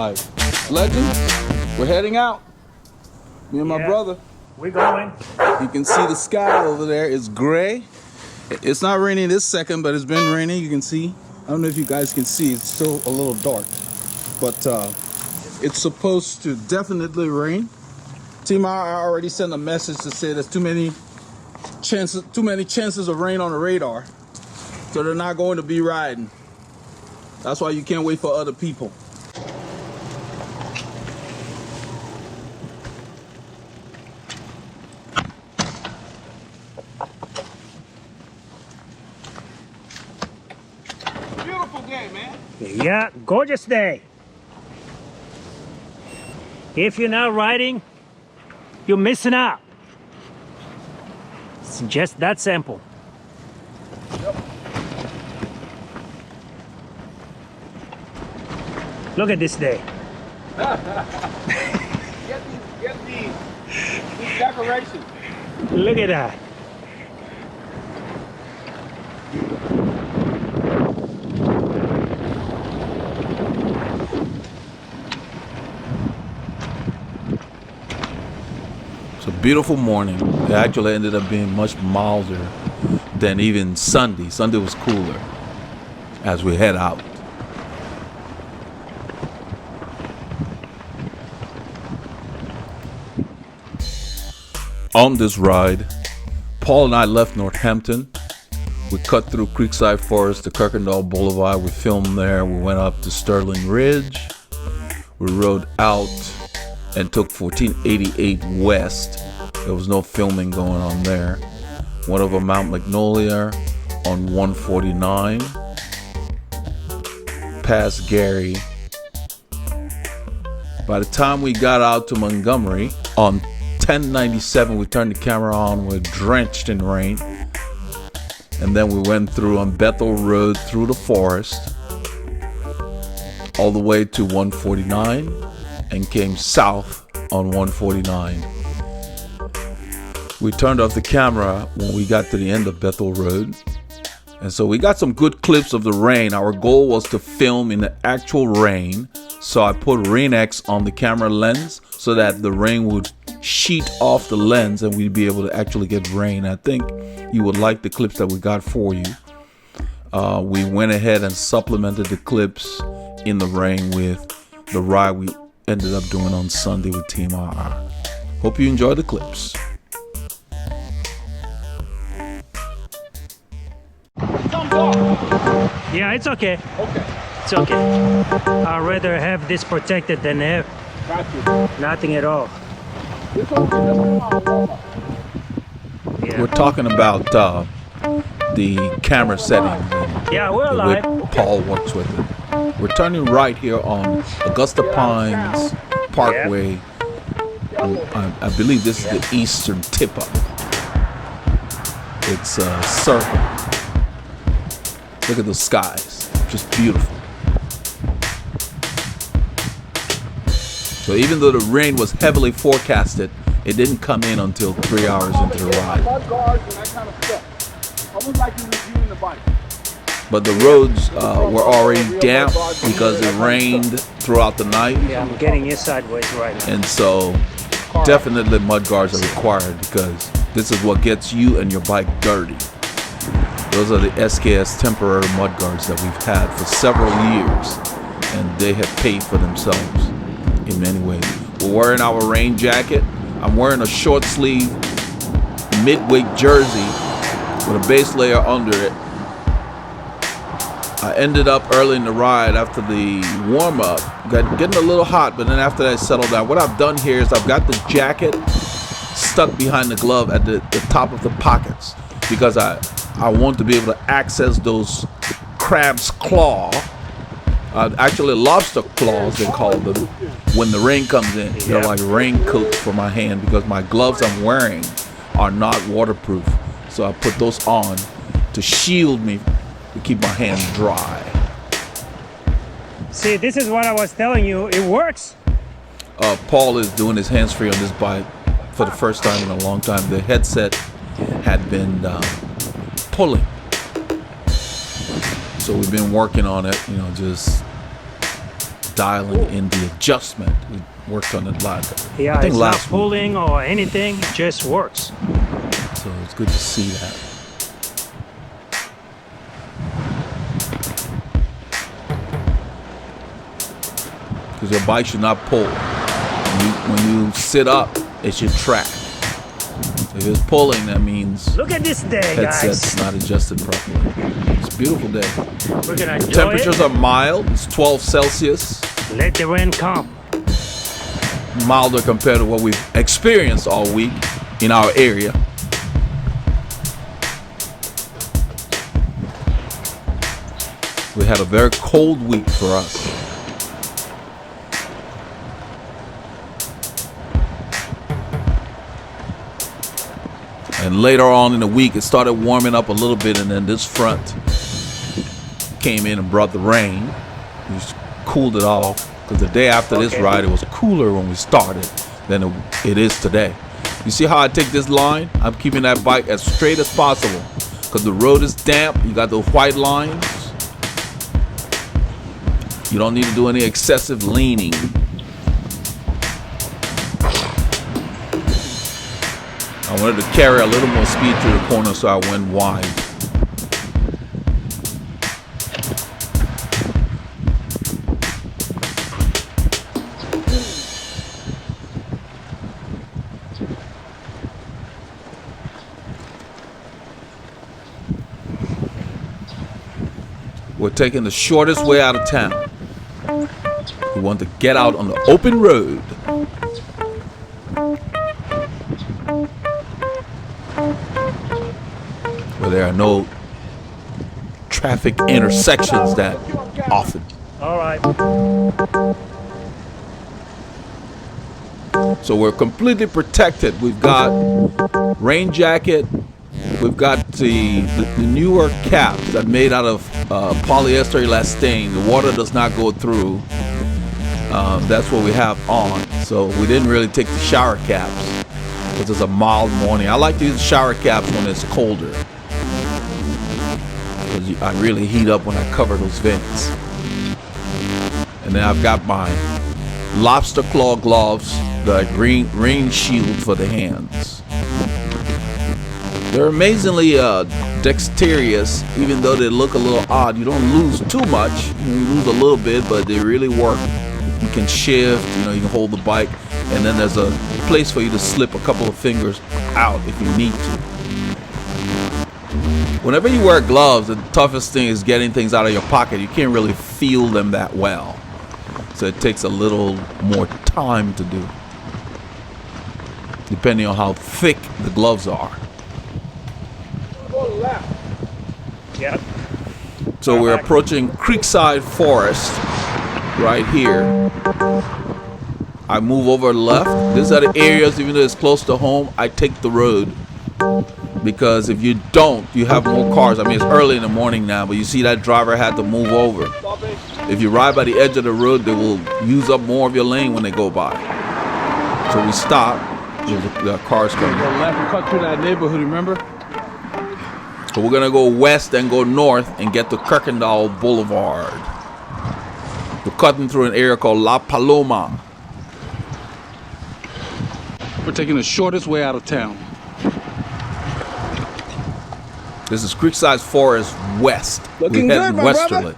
live. Legends, we're heading out. Me and my brother. We're going. You can see the sky over there. It's gray. It's not raining this second, but it's been raining. You can see. I don't know if you guys can see. It's still a little dark. But it's supposed to definitely rain. Team I already sent a message to say there's too many chances of rain on the radar. So they're not going to be riding. That's why you can't wait for other people. Beautiful day, man. Yeah, gorgeous day. If you're not riding, you're missing out. It's just that simple. Yep. Look at this day. Get these decorations. Look at that. It's a beautiful morning. It actually ended up being much milder than even Sunday. Sunday was cooler as we head out. On this ride, Paul and I left Northampton. We cut through Creekside Forest to Kuykendahl Boulevard. We filmed there. We went up to Sterling Ridge. We rode out and took 1488 West. There was no filming going on there. Went over Mount Magnolia on 149. Past Gary. By the time we got out to Montgomery on 1097, we turned the camera on. We're drenched in rain. And then we went through on Bethel Road through the forest all the way to 149 and came south on 149. We turned off the camera when we got to the end of Bethel Road. And so we got some good clips of the rain. Our goal was to film in the actual rain. So I put Rain-X on the camera lens so that the rain would sheet off the lens and we'd be able to actually get rain. I think you would like the clips that we got for you. We went ahead and supplemented the clips in the rain with the ride we ended up doing on Sunday with Team RR. Hope you enjoy the clips. Yeah, it's okay. Okay. It's okay. I'd rather have this protected than have nothing at all. Yeah. We're talking about the camera settings and Yeah, we're the alive. way Paul works with it. We're turning right here on Augusta Pines Parkway. I believe this is the eastern tip up. It's a circle. Look at the skies, just beautiful. So even though the rain was heavily forecasted, it didn't come in until 3 hours into the ride. But the roads were already damp because it rained throughout the night. Yeah, I'm getting you sideways right now. And so definitely mud guards are required because this is what gets you and your bike dirty. Those are the SKS temporary mud guards that we've had for several years, and they have paid for themselves in many ways. We're wearing our rain jacket. I'm wearing a short sleeve midweight jersey with a base layer under it. I ended up early in the ride after the warm-up, getting a little hot, but then after that it settled down. What I've done here is I've got the jacket stuck behind the glove at the top of the pockets because I want to be able to access those crab's claw, actually lobster claws they call them, when the rain comes in. They're like raincoats for my hand because my gloves I'm wearing are not waterproof. So I put those on to shield me, to keep my hands dry. See, this is what I was telling you. It works. Paul is doing his hands-free on this bike for the first time in a long time. The headset had been pulling. So we've been working on it, just just dialing in the adjustment. We worked on it live. Yeah, I think it's not last week. pulling or anything, it just works. So it's good to see that. Because your bike should not pull. When you sit up, it should track. So if it's pulling, that means Look at this day, headset's guys. not adjusted properly. It's a beautiful day. We're gonna enjoy Temperatures it. are mild. It's 12 Celsius. Let the rain come. Milder compared to what we've experienced all week in our area. We had a very cold week for us. And later on in the week, it started warming up a little bit, and then this front came in and brought the rain. We just cooled it off, because the day after this ride, it was cooler when we started than it is today. You see how I take this line? I'm keeping that bike as straight as possible, because the road is damp. You got those white lines. You don't need to do any excessive leaning. I wanted to carry a little more speed through the corner, so I went wide. We're taking the shortest way out of town. We want to get out on the open road. Where there are no traffic intersections that often. All right. So we're completely protected. We've got rain jacket. We've got the newer caps that are made out of polyester elastane. The water does not go through. That's what we have on. So we didn't really take the shower caps because it's a mild morning. I like to use shower caps when it's colder. Because I really heat up when I cover those vents. And then I've got my lobster claw gloves, the green rain shield for the hands. They're amazingly dexterous, even though they look a little odd. You don't lose too much. You lose a little bit, but they really work. You can shift, you can hold the bike, and then there's a place for you to slip a couple of fingers out if you need to. Whenever you wear gloves, the toughest thing is getting things out of your pocket. You can't really feel them that well. So it takes a little more time to do, depending on how thick the gloves are. Yep. So we're approaching Creekside Forest right here. I move over left. These are the areas, even though it's close to home, I take the road. Because if you don't, you have more cars. I mean, it's early in the morning now, but you see that driver had to move over. If you ride by the edge of the road, they will use up more of your lane when they go by. So we stop. The cars coming. Go left and cut through that neighborhood, remember? So we're gonna go west and go north and get to Kuykendahl Boulevard. We're cutting through an area called La Paloma. We're taking the shortest way out of town. This is Creekside Forest West. Looking We're good, heading my westerly.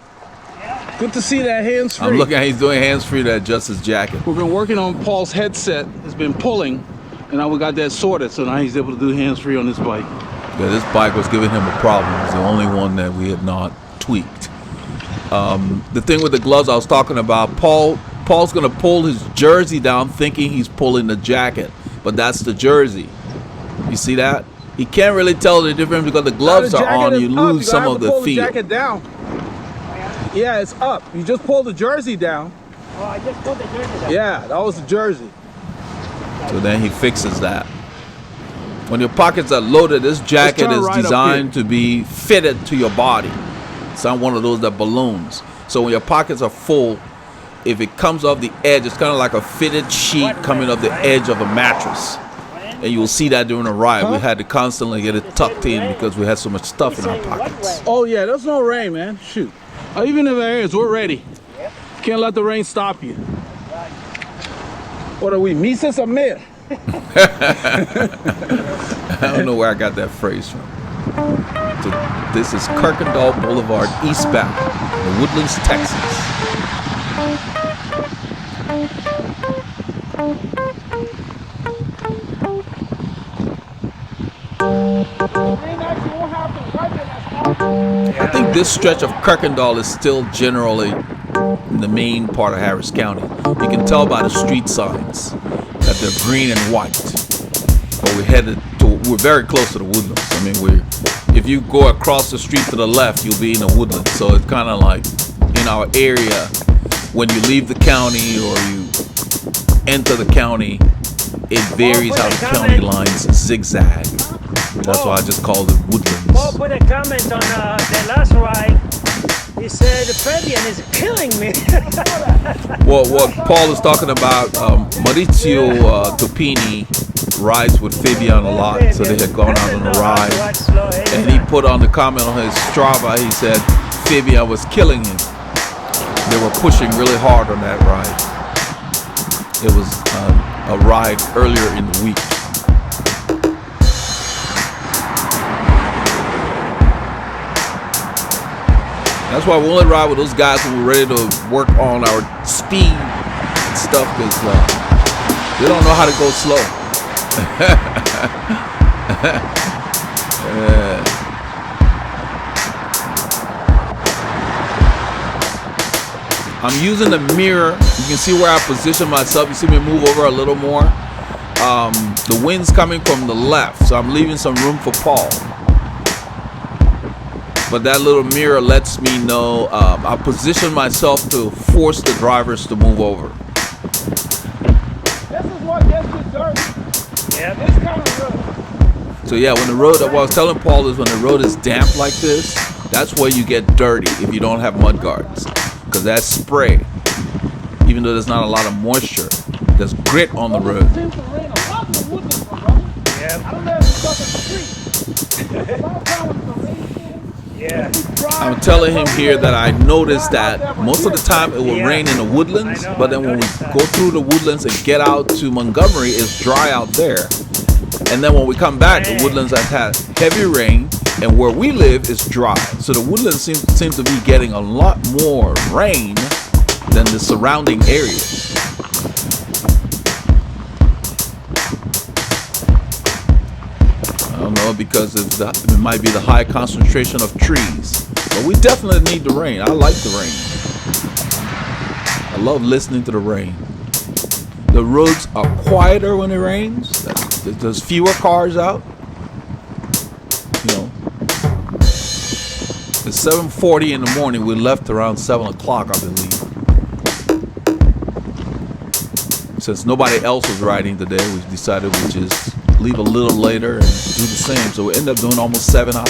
Good to see that hands-free. I'm looking at he's doing hands-free to adjust his jacket. We've been working on Paul's headset. It's been pulling, and now we got that sorted, so now he's able to do hands-free on this bike. Yeah, this bike was giving him a problem. It's the only one that we had not tweaked. The thing with the gloves I was talking about, Paul's gonna pull his jersey down thinking he's pulling the jacket, but that's the jersey. You see that? He can't really tell the difference because the gloves are on. You lose some of the feel. Jacket down. Yeah, it's up. You just pull the jersey down. Oh, I just pulled the jersey down. Yeah, that was the jersey. So then he fixes that. When your pockets are loaded, this jacket turn is right up designed to be fitted to your body. It's not one of those that balloons. So when your pockets are full, if it comes off the edge, it's kind of like a fitted sheet coming off the edge of a mattress. And you will see that during a ride. We had to constantly get it tucked in because we had so much stuff in our pockets. Oh yeah, there's no rain, man. Shoot. Even if there is, we're ready. Can't let the rain stop you. What are we, Mises or Mir? I don't know where I got that phrase from. So this is Kuykendahl Boulevard, Eastbound, in Woodlands, Texas. I think this stretch of Kuykendahl is still generally in the main part of Harris County. You can tell by the street signs that they're green and white. But we're very close to the Woodlands. I mean, if you go across the street to the left, you'll be in the Woodlands. So it's kind of like in our area, when you leave the county or you enter the county, it varies how the county lines zigzag. That's why I just called it Woodlands. Paul put a comment on the last ride. He said, Fabian is killing me. Well, what Paul is talking about, Maurizio Topini rides with Fabian a lot, so they had gone out on a ride. And he put on the comment on his Strava, he said Fabian was killing him. They were pushing really hard on that ride. It was a ride earlier in the week. That's why we only ride with those guys when we're ready to work on our speed and stuff, because they don't know how to go slow. I'm using the mirror. You can see where I position myself. You see me move over a little more. The wind's coming from the left, so I'm leaving some room for Paul. But that little mirror lets me know I position myself to force the drivers to move over. This is what gets you dirty. Yeah. This kind of road. So yeah, when the road, what I was telling Paul is when the road is damp like this, that's where you get dirty if you don't have mud guards. Because that spray, even though there's not a lot of moisture, there's grit on the road. It seems to rain a lot in the Woodlands, my brother. Yeah. I don't know if it's up in the street. Yeah. I'm telling him here that I noticed that most of the time it will rain in the Woodlands, but then when we go through the Woodlands and get out to Montgomery, it's dry out there. And then when we come back, the Woodlands has had heavy rain, and where we live is dry. So the Woodlands seem to be getting a lot more rain than the surrounding areas. I don't know, because it might be the high concentration of trees. But we definitely need the rain. I like the rain. I love listening to the rain. The roads are quieter when it rains. There's fewer cars out. You know, it's 7:40 in the morning. We left around 7 o'clock, I believe. Since nobody else was riding today, we decided we'd just leave a little later and do the same. So we end up doing almost 7 hours.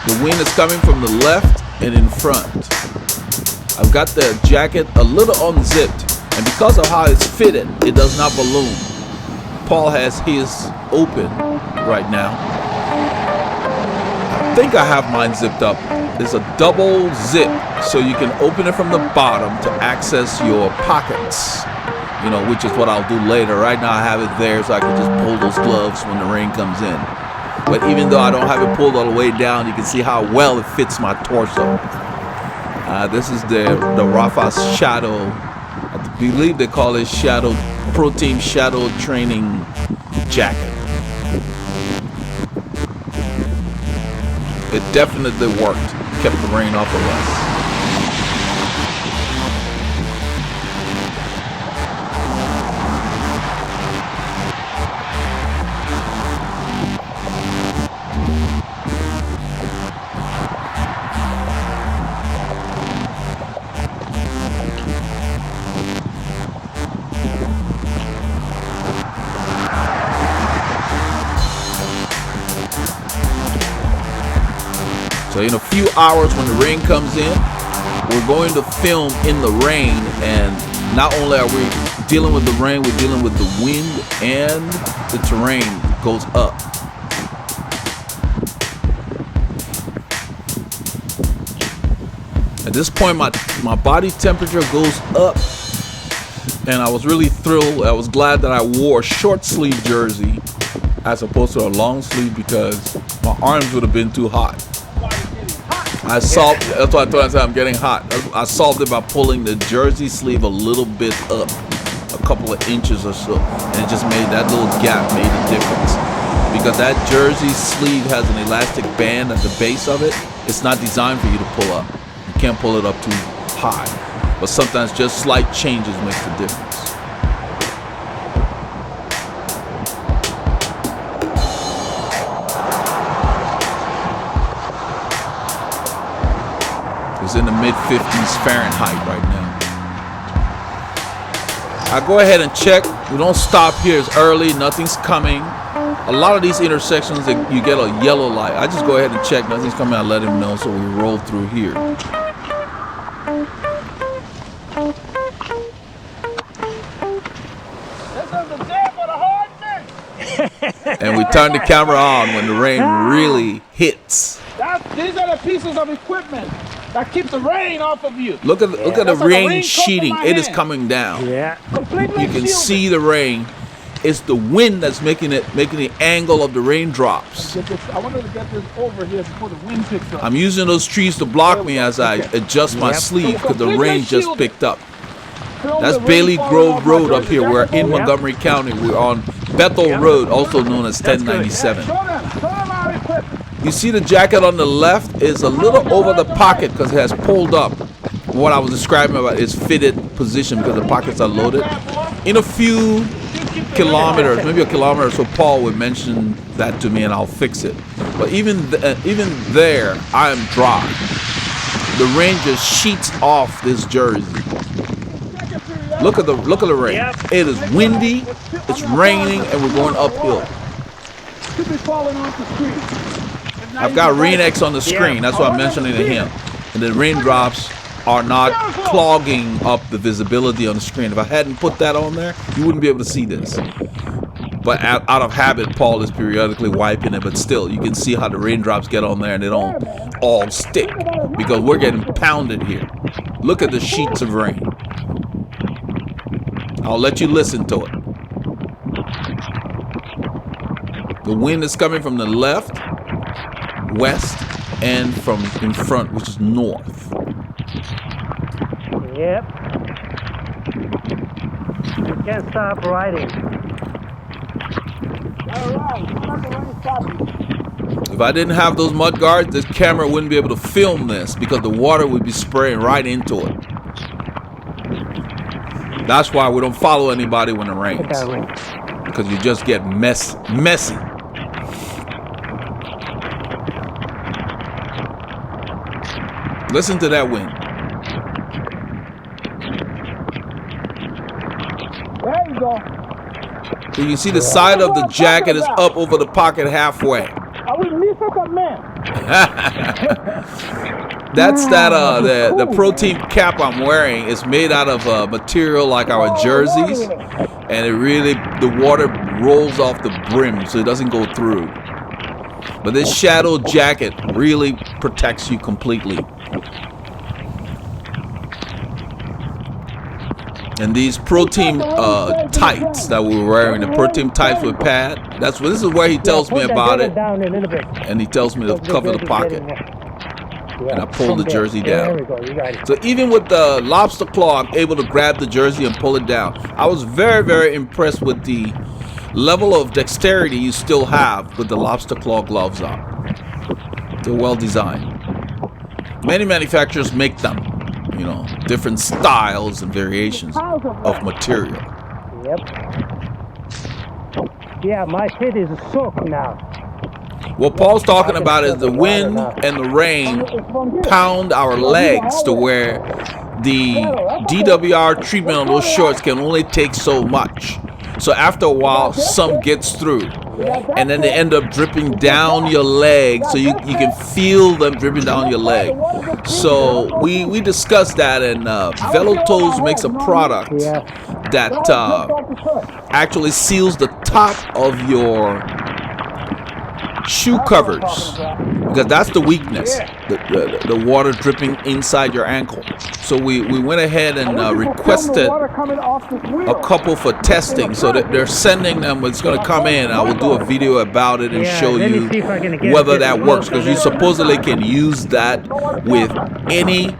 The wind is coming from the left and in front. I've got the jacket a little unzipped, and because of how it's fitted, it does not balloon. Paul has his open right now. I think I have mine zipped up. It's a double zip, so you can open it from the bottom to access your pockets, you know, which is what I'll do later. Right now I have it there so I can just pull those gloves when the rain comes in. But even though I don't have it pulled all the way down, you can see how well it fits my torso. This is the Rafa Shadow. I believe they call it Shadow Pro Team Shadow Training Jacket. It definitely worked. Kept the rain off of us. So in a few hours when the rain comes in, we're going to film in the rain, and not only are we dealing with the rain, we're dealing with the wind, and the terrain goes up. At this point, my body temperature goes up, and I was really thrilled. I was glad that I wore a short sleeve jersey as opposed to a long sleeve because my arms would have been too hot. That's why I thought I said I'm getting hot. I solved it by pulling the jersey sleeve a little bit up, a couple of inches or so, and it just made that little gap made a difference. Because that jersey sleeve has an elastic band at the base of it. It's not designed for you to pull up. You can't pull it up too high. But sometimes just slight changes makes the difference. It's in the mid-50s Fahrenheit right now. I go ahead and check. We don't stop here. It's early. Nothing's coming. A lot of these intersections, you get a yellow light. I just go ahead and check. Nothing's coming. I let him know, so we roll through here. And we turn the camera on when the rain really hits. These are the pieces of equipment that keep the rain off of you. Look at the rain sheeting. It is coming down. Yeah. You can see the rain. It's the wind that's making the angle of the raindrops. I wanted to get this over here before the wind picks up. I'm using those trees to block me as I adjust my sleeve because the rain just picked up. That's Bailey Grove Road up here. We're in Montgomery County. We're on Bethel Road, also known as 1097. You see the jacket on the left is a little over the pocket because it has pulled up. What I was describing about its fitted position because the pockets are loaded. In a few kilometers, maybe a kilometer or so, Paul would mention that to me and I'll fix it. But even there, I am dry. The rain just sheets off this jersey. Look at the rain. Yep. It is windy, it's raining, and we're going uphill. I've got Rain-X on the screen. That's what I'm mentioning to him. And the raindrops are not clogging up the visibility on the screen. If I hadn't put that on there, you wouldn't be able to see this. But out of habit, Paul is periodically wiping it. But still, you can see how the raindrops get on there and they don't all stick because we're getting pounded here. Look at the sheets of rain. I'll let you listen to it. The wind is coming from the left, west, and from in front, which is north. Yep. You can't stop riding. If I didn't have those mud guards, this camera wouldn't be able to film this because the water would be spraying right into it. That's why we don't follow anybody when it rains. Because you just get messy. Listen to that wind. There you go. So you see the side of the jacket is up over the pocket halfway. I will miss a man. That's the protein cap I'm wearing is made out of material like our jerseys, and the water rolls off the brim so it doesn't go through. But this shadow jacket really protects you completely. And these protein tights that we were wearing, the protein tights with pad, this is where he tells me about it, and he tells me to cover the pocket. And I pull the jersey down. So even with the lobster claw, I'm able to grab the jersey and pull it down. I was very, very impressed with the level of dexterity you still have with the lobster claw gloves on. They're well designed. Many manufacturers make them, different styles and variations of material. Yep. Yeah, my feet is soaked now. What Paul's talking about is the wind and the rain pound our legs to where the DWR treatment on those shorts can only take so much. So after a while, some gets through. and then they end up dripping down your leg, so you can feel them dripping down your leg. So we discussed that, and Velotoes makes a product that actually seals the top of your shoe covers, because that's the weakness, the water dripping inside your ankle. So we went ahead and requested a couple for testing, so that they're sending them. It's going to come in. I will do a video about it and show you whether that works, because you supposedly can use that with any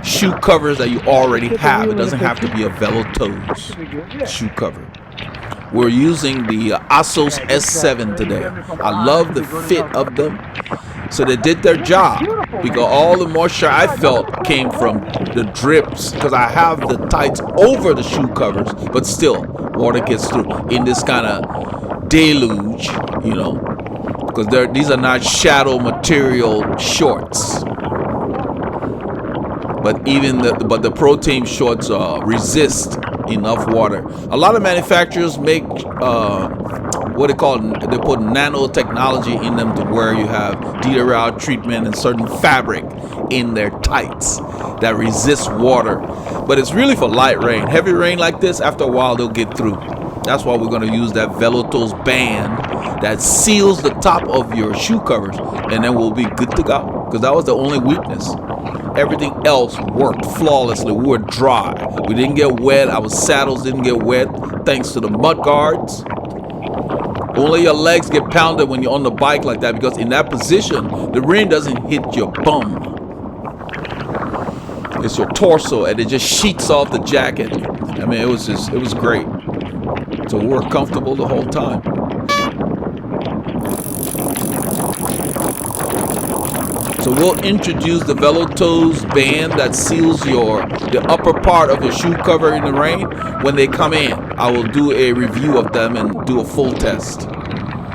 shoe covers that you already have. It doesn't have to be a Velotoes shoe cover. We're using the Asos S7 today. I love the fit of them. So they did their job, because all the moisture I felt came from the drips, because I have the tights over the shoe covers, but still water gets through in this kind of deluge, you know, because these are not shadow material shorts. But even the Pro Team shorts resist enough water. A lot of manufacturers make what they call, they put nanotechnology in them to where you have DRL treatment and certain fabric in their tights that resists water. But it's really for light rain. Heavy rain like this, after a while they'll get through. That's why we're going to use that Velotoes band that seals the top of your shoe covers, and then we'll be good to go, because that was the only weakness. Everything else worked flawlessly. We were dry. We didn't get wet. Our saddles didn't get wet thanks to the mud guards. Only your legs get pounded when you're on the bike like that, because in that position, the rain doesn't hit your bum. It's your torso, and it just sheets off the jacket. I mean, it was great. So we were comfortable the whole time. So we'll introduce the Velotoes band that seals the upper part of your shoe cover in the rain when they come in. I will do a review of them and do a full test,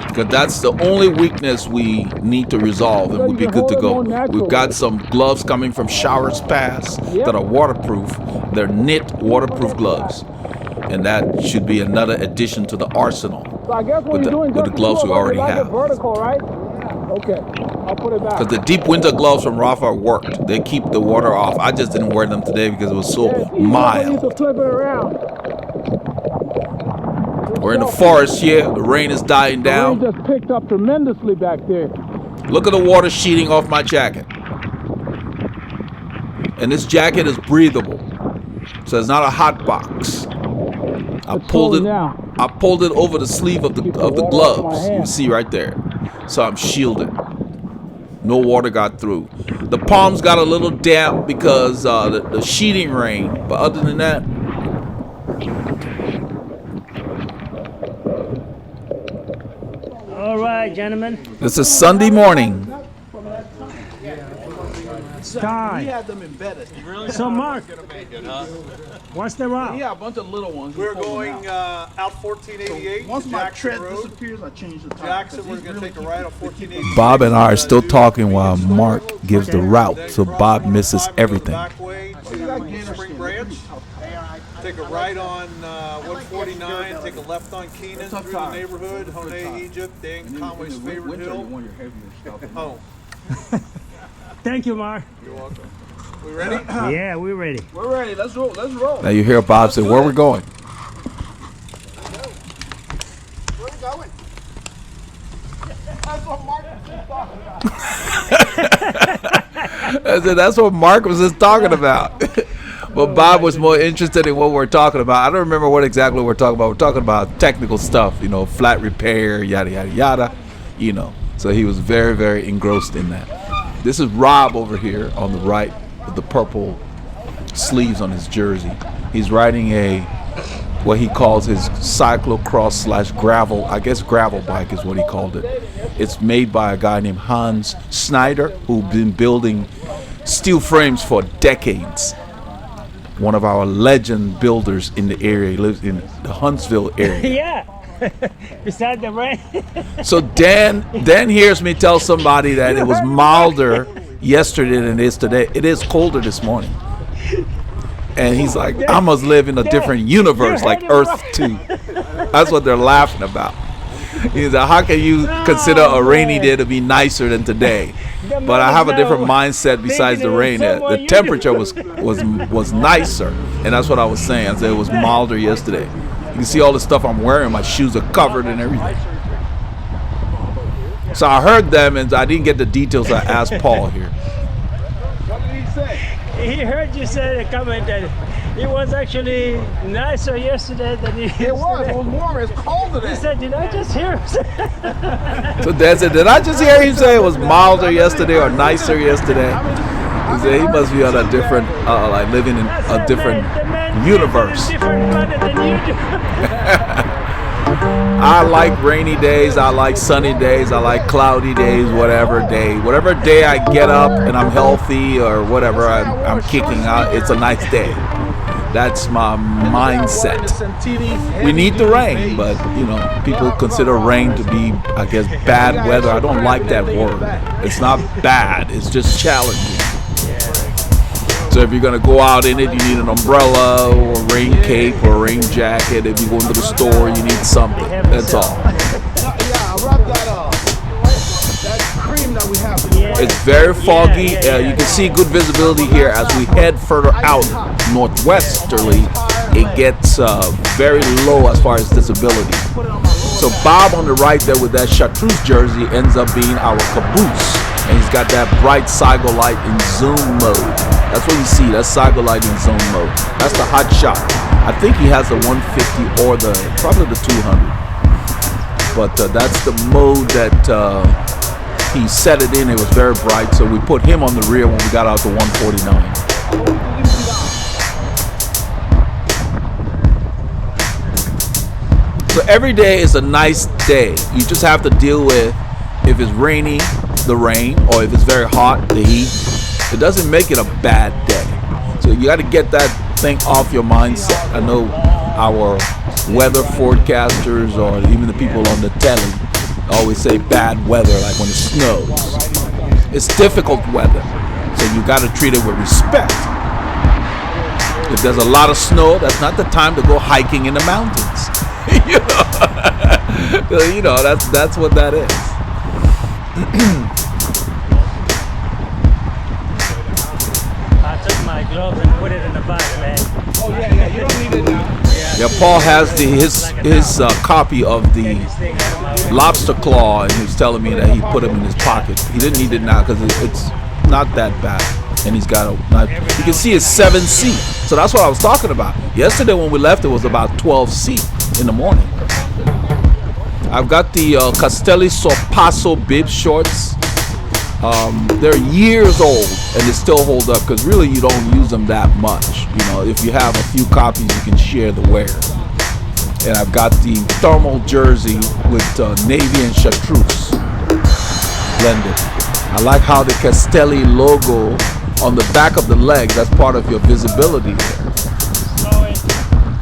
because that's the only weakness we need to resolve, and we'll be good to go. We've got some gloves coming from Showers Pass that are waterproof. They're knit waterproof gloves, and that should be another addition to the arsenal with the gloves we already have. Okay, I'll put it back. Because the deep winter gloves from Rayford worked. They keep the water off. I just didn't wear them today because it was so mild. Flip it around. We're in the forest here. The rain is dying down. The rain just picked up tremendously back there. Look at the water sheeting off my jacket. And this jacket is breathable, so it's not a hot box. I pulled it over the sleeve of the gloves. You see right there. So I'm shielded. No water got through. The palms got a little damp because the sheeting rain, but other than that, All right, gentlemen. this is Sunday morning. It's time. He had them embedded. So, Mark, what's the route? Yeah, a bunch of little ones. We're going out 1488. Once my Jackson tread Road. disappears, I change the time. Jackson, we're going to take a right on 1488. Bob and I are still talking while Mark gives the route, so Bob misses everything. Back way to Spring Branch. Take a right on 149. Take a left on Keenan through the neighborhood. Honey, Egypt, Dan Conway's favorite hill. Home. Thank you, Mark. You're welcome. We ready? Yeah, we're ready. We're ready. Let's roll. Let's roll. Now you hear Bob say, "Where we going?" Where are we going? That's what Mark was talking about. I said, that's what Mark was just talking about. But Bob was more interested in what we're talking about. I don't remember what exactly we're talking about. We're talking about technical stuff, flat repair, yada, yada, yada, So he was very, very engrossed in that. This is Rob over here on the right with the purple sleeves on his jersey. He's riding what he calls his cyclocross / gravel, I guess gravel bike is what he called it. It's made by a guy named Hans Snyder, who's been building steel frames for decades. One of our legend builders in the area. He lives in the Huntsville area. Yeah. Beside the rain. So Dan hears me tell somebody that it was milder yesterday than it is today. It is colder this morning. And he's like, I must live in a different universe like Earth 2. That's what they're laughing about. He's like, how can you consider a rainy day to be nicer than today? But I have a different mindset besides the rain. The temperature was nicer, and that's what I was saying. I said it was milder yesterday. You can see all the stuff I'm wearing. My shoes are covered and everything. So I heard them, and I didn't get the details. I asked Paul here. What did he say? He heard you say a comment that it was actually nicer yesterday than It was warmer. It's cold today. He said, did I just hear him say? So Dad said, did I just hear him say it was milder yesterday or nicer yesterday? He said he must be on a different, like living in a different universe. Different planet than you do. I like rainy days, I like sunny days, I like cloudy days, whatever day I get up and I'm healthy or whatever I'm kicking out, it's a nice day. That's my mindset. We need the rain, but you know, people consider rain to be, I guess, bad weather. I don't like that word. It's not bad, it's just challenging. So if you're gonna go out in it, you need an umbrella or a rain cape or a rain jacket. If you go into the store, you need something. That's all. Yeah, I wrapped that cream that we have. It's very foggy. You can see good visibility here as we head further out northwesterly. It gets very low as far as visibility. So Bob on the right there with that chartreuse jersey ends up being our caboose. And he's got that bright cycle light in zoom mode. That's what you see. That's cycle light in zoom mode. That's the hot shot. I think he has the 150 or probably the 200. But that's the mode that he set it in. It was very bright, so we put him on the rear when we got out to 149. So every day is a nice day. You just have to deal with, if it's rainy, the rain, or if it's very hot, the heat. It doesn't make it a bad day. So you got to get that thing off your mindset. I know our weather forecasters or even the people on the telly always say bad weather, like when it snows. It's difficult weather, so you got to treat it with respect. If there's a lot of snow, that's not the time to go hiking in the mountains. You know, that's what that is. I took my gloves and put it in the bag, man. Oh yeah, you don't need it now. Yeah, Paul has his copy of the lobster claw, and he's telling me that he put him in his pocket. He didn't need it now because it's not that bad, and he's got a knife. You can see it's 7C, so that's what I was talking about. Yesterday when we left, it was about 12C in the morning. I've got the Castelli Sorpasso bib shorts. They're years old and they still hold up because really you don't use them that much. You know, if you have a few copies, you can share the wear. And I've got the thermal jersey with navy and chartreuse blended. I like how the Castelli logo on the back of the leg, that's part of your visibility there.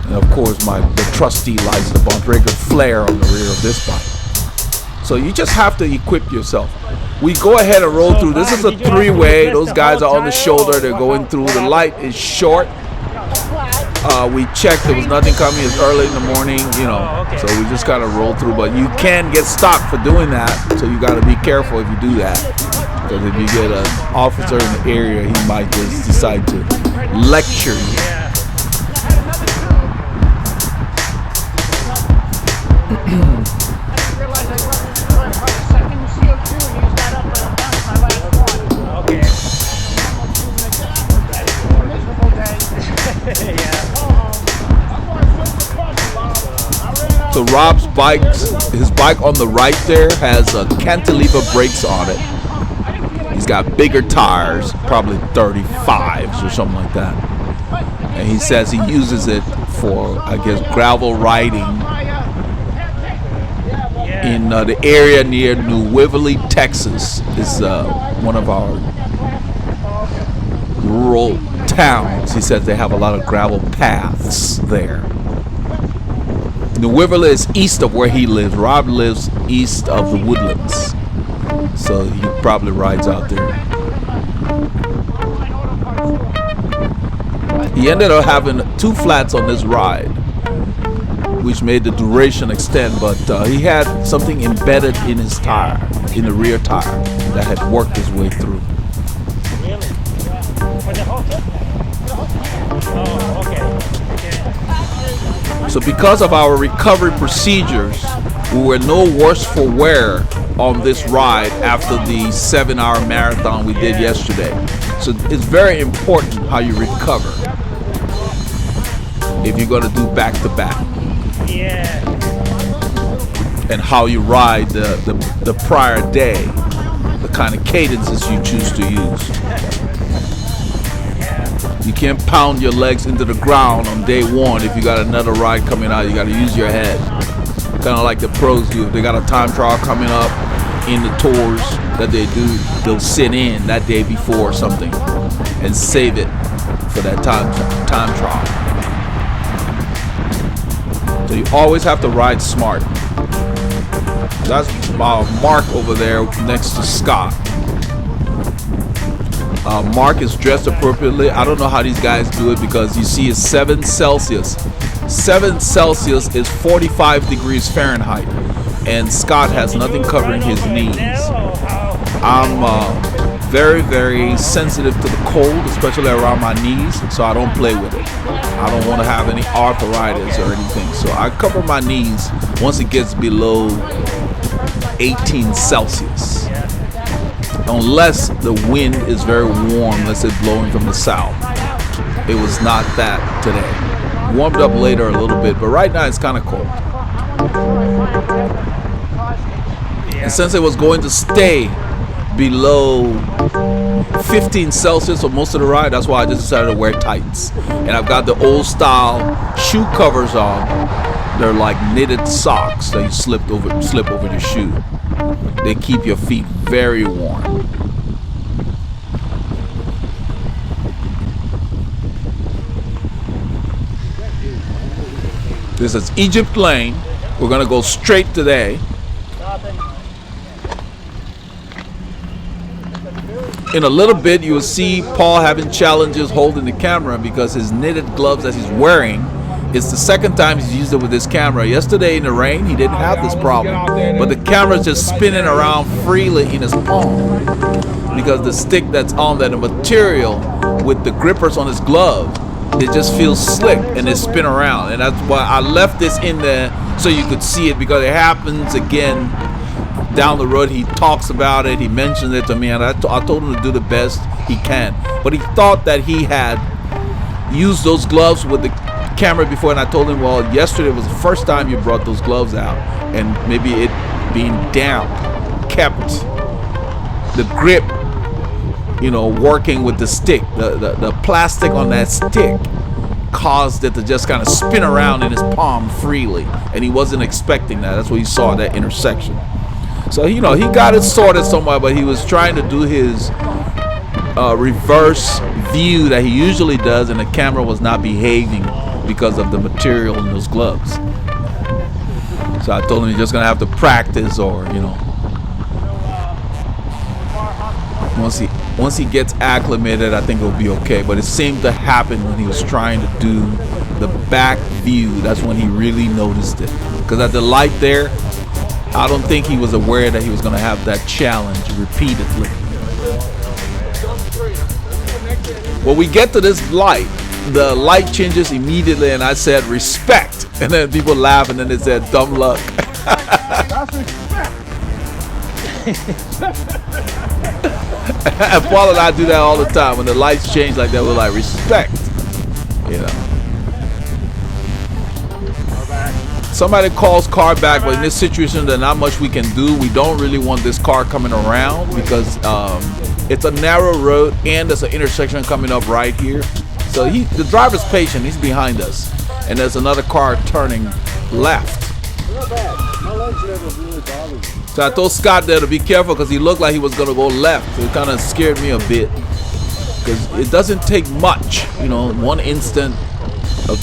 And of course the trusty lights, the bump breaker flare on the rear of this bike. So you just have to equip yourself. We go ahead and roll through. This is a three-way. Those guys are on the shoulder. They're going through. The light is short. We checked. There was nothing coming. It's early in the morning, you know. So we just gotta roll through. But you can get stopped for doing that. So you gotta be careful if you do that. Because if you get an officer in the area, he might just decide to lecture you. So Rob's bike, his bike on the right there has a cantilever brakes on it. He's got bigger tires, probably 35s or something like that. And he says he uses it for, I guess, gravel riding in the area near New Waverly, Texas. Is one of our rural towns. He says they have a lot of gravel paths there. New Waverly is east of where he lives. Rob lives east of the Woodlands, so he probably rides out there. He ended up having 2 flats on this ride. which made the duration extend, but he had something embedded in his tire, in the rear tire, that had worked his way through. Really? For the whole trip? Oh, okay. So because of our recovery procedures, we were no worse for wear on this ride after the 7-hour marathon we did yesterday. So it's very important how you recover if you're going to do back-to-back. Yeah. And how you ride the prior day, the kind of cadences you choose to use. You can't pound your legs into the ground on day one if you got another ride coming out. You got to use your head. Kind of like the pros do. If they got a time trial coming up in the tours that they do, they'll sit in that day before or something and save it for that time trial. So you always have to ride smart. That's Mark over there next to Scott. Mark is dressed appropriately. I don't know how these guys do it because you see it's 7 Celsius. 7 Celsius is 45 degrees Fahrenheit. And Scott has nothing covering his knees. I'm very, very sensitive to the cold, especially around my knees, so I don't play with it. I don't want to have any arthritis or anything. So I cover my knees once it gets below 18 Celsius. Unless the wind is very warm, let's say blowing from the south. It was not that today. Warmed up later a little bit, but right now it's kind of cold. And since it was going to stay below 15 Celsius for most of the ride, that's why I just decided to wear tights. And I've got the old style shoe covers on. They're like knitted socks that you slip over your shoe. They keep your feet very warm. This is Egypt Lane. We're gonna go straight today. In a little bit, you will see Paul having challenges holding the camera because his knitted gloves that he's wearing, it's the second time he's used it with this camera. Yesterday in the rain, he didn't have this problem, but the camera's just spinning around freely in his palm because the stick that's on there, the material with the grippers on his glove, it just feels slick and they spin around. And that's why I left this in there so you could see it, because it happens again down the road. He talks about it, he mentioned it to me, and I told him to do the best he can. But he thought that he had used those gloves with the camera before, and I told him, well, yesterday was the first time you brought those gloves out, and maybe it being damp kept the grip, you know, working with the stick. The plastic on that stick caused it to just kind of spin around in his palm freely, and he wasn't expecting that. That's what he saw at that intersection. So, you know, he got it sorted somewhere, but he was trying to do his reverse view that he usually does, and the camera was not behaving because of the material in those gloves. So I told him he's just gonna have to practice, or, you know, once he gets acclimated, I think it'll be okay. But it seemed to happen when he was trying to do the back view. That's when he really noticed it, because at the light there, I don't think he was aware that he was going to have that challenge repeatedly. When we get to this light, the light changes immediately, and I said, respect. And then people laugh, and then they said, dumb luck. That's respect. And Paul and I do that all the time. When the lights change like that, we're like, respect. You know. Somebody calls car back, but in this situation, there's not much we can do. We don't really want this car coming around because it's a narrow road and there's an intersection coming up right here. So the driver's patient, he's behind us, and there's another car turning left. So I told Scott there to be careful because he looked like he was going to go left. So it kind of scared me a bit because it doesn't take much, you know, one instant of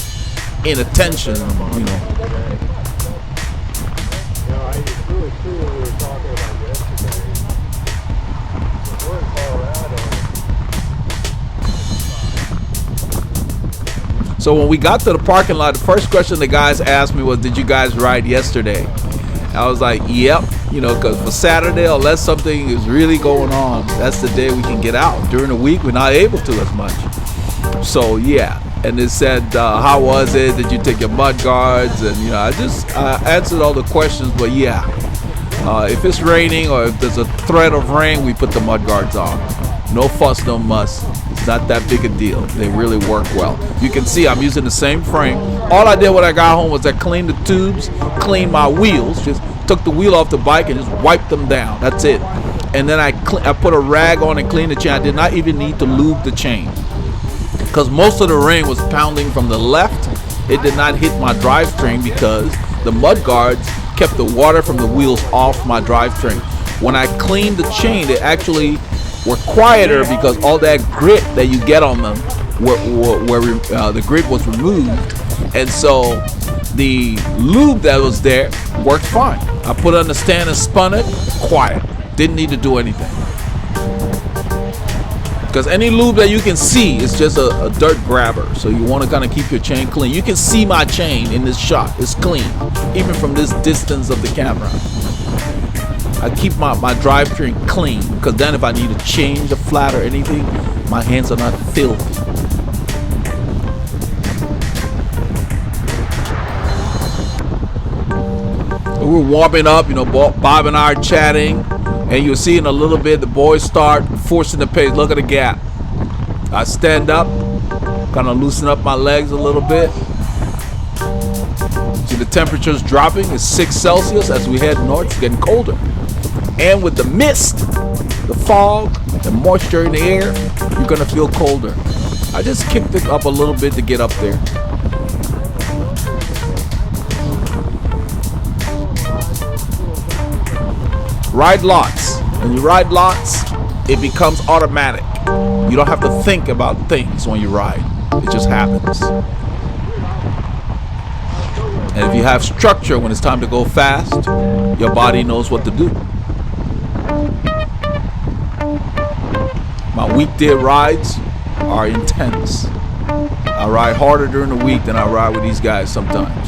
inattention, you know. So when we got to the parking lot, the first question the guys asked me was, did you guys ride yesterday? I was like, yep, you know, because for Saturday, unless something is really going on, that's the day we can get out. During the week, we're not able to as much. So yeah, and they said, how was it? Did you take your mud guards? And you know, I answered all the questions, but yeah, if it's raining or if there's a threat of rain, we put the mud guards on. No fuss, no muss. It's not that big a deal. They really work well. You can see I'm using the same frame. All I did when I got home was I cleaned the tubes, cleaned my wheels, just took the wheel off the bike and just wiped them down. That's it. And then I put a rag on and cleaned the chain. I did not even need to lube the chain because most of the rain was pounding from the left. It did not hit my drivetrain because the mud guards kept the water from the wheels off my drivetrain. When I cleaned the chain, they actually were quieter because all that grit that you get on them, the grit was removed, and so the lube that was there worked fine. I put it on the stand and spun it, quiet. Didn't need to do anything. Because any lube that you can see is just a dirt grabber, so you want to kind of keep your chain clean. You can see my chain in this shot. It's clean, even from this distance of the camera. I keep my drivetrain clean because then if I need to change the flat or anything, my hands are not filthy. We were warming up, you know, Bob and I are chatting, and you'll see in a little bit the boys start forcing the pace. Look at the gap. I stand up, kind of loosen up my legs a little bit. See the temperature's dropping. It's 6 Celsius as we head north. It's getting colder. And with the mist, the fog, the moisture in the air, you're gonna feel colder. I just kicked it up a little bit to get up there. Ride lots. When you ride lots, it becomes automatic. You don't have to think about things when you ride. It just happens. And if you have structure when it's time to go fast, your body knows what to do. My weekday rides are intense. I ride harder during the week than I ride with these guys sometimes.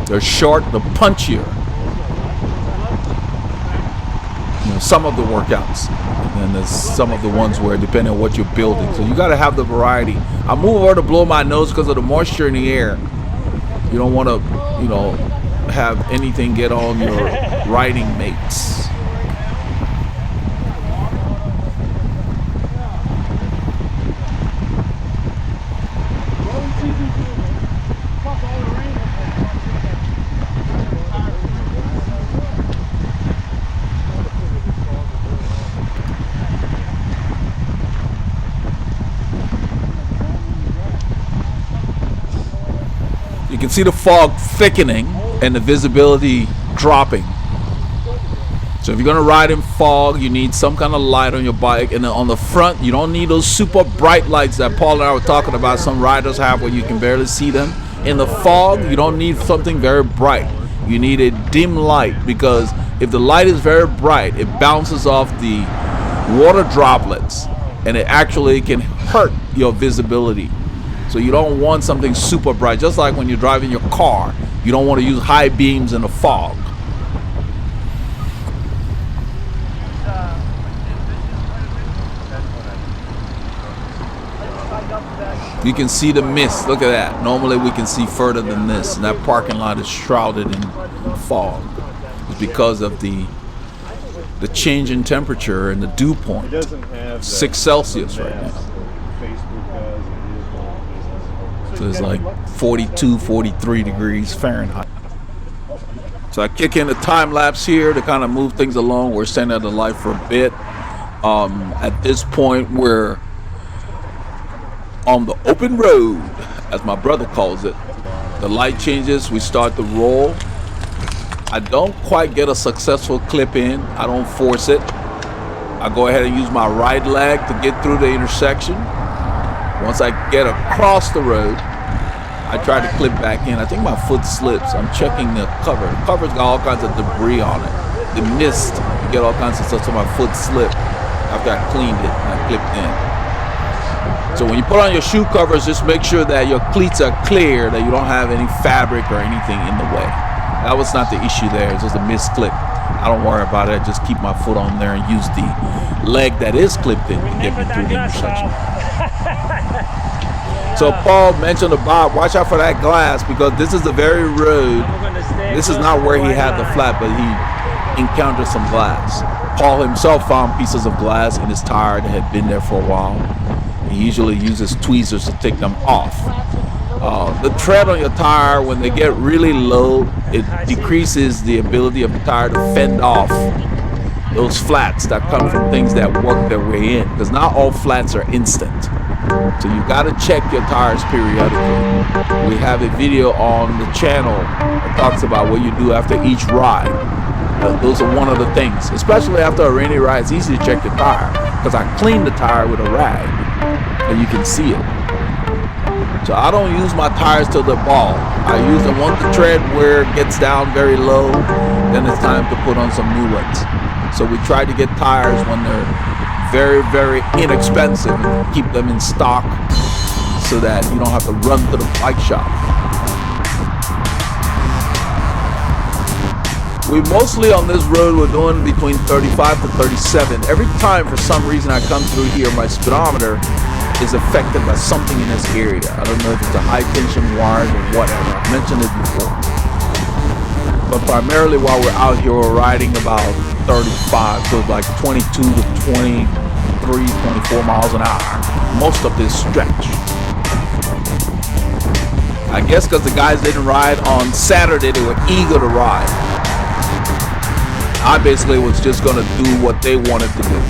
They're short, they're punchier. You know, some of the workouts. And there's some of the ones where depending on what you're building. So you gotta have the variety. I move over to blow my nose because of the moisture in the air. You don't wanna, you know, have anything get on your riding mates. You can see the fog thickening and the visibility dropping. So if you're gonna ride in fog, you need some kind of light on your bike. And then on the front, you don't need those super bright lights that Paul and I were talking about some riders have where you can barely see them. In the fog, you don't need something very bright. You need a dim light, because if the light is very bright, it bounces off the water droplets and it actually can hurt your visibility. So you don't want something super bright. Just like when you're driving your car, you don't want to use high beams in the fog. You can see the mist. Look at that. Normally we can see further than this. And that parking lot is shrouded in fog. It's because of the change in temperature and the dew point. 6 Celsius right now. So it's like 42, 43 degrees Fahrenheit. So I kick in the time lapse here to kind of move things along. We're staying at the light for a bit. At this point, we're on the open road, as my brother calls it. The light changes, we start to roll. I don't quite get a successful clip in. I don't force it. I go ahead and use my right leg to get through the intersection. Once I get across the road, I try to clip back in. I think my foot slips. I'm checking the cover. The cover's got all kinds of debris on it. The mist, you get all kinds of stuff, so my foot slipped after I cleaned it and I clipped in. So when you put on your shoe covers, just make sure that your cleats are clear, that you don't have any fabric or anything in the way. That was not the issue there. It's just a misclip. I don't worry about it. I just keep my foot on there and use the leg that is clipped in to get me through the intersection. So Paul mentioned about watch out for that glass, because this is the very road. This is not where he had the flat, but he encountered some glass. Paul himself found pieces of glass in his tire that had been there for a while. He usually uses tweezers to take them off. The tread on your tire, when they get really low, it decreases the ability of the tire to fend off those flats that come from things that work their way in, because not all flats are instant. So you got to check your tires periodically. We have a video on the channel that talks about what you do after each ride. Those are one of the things, especially after a rainy ride. It's easy to check the tire, because I cleaned the tire with a rag and you can see it. So I don't use my tires till they're bald. I use them once the tread where it gets down very low, then it's time to put on some new ones. So we try to get tires when they're very, very inexpensive and keep them in stock so that you don't have to run to the bike shop. We mostly on this road, we're doing between 35 to 37. Every time, for some reason, I come through here, my speedometer is affected by something in this area. I don't know if it's a high tension wire or whatever. I've mentioned it before. But primarily while we're out here, we're riding about 35, so like 22 to 23, 24 miles an hour. Most of this stretch. I guess because the guys didn't ride on Saturday, they were eager to ride. I basically was just going to do what they wanted to do,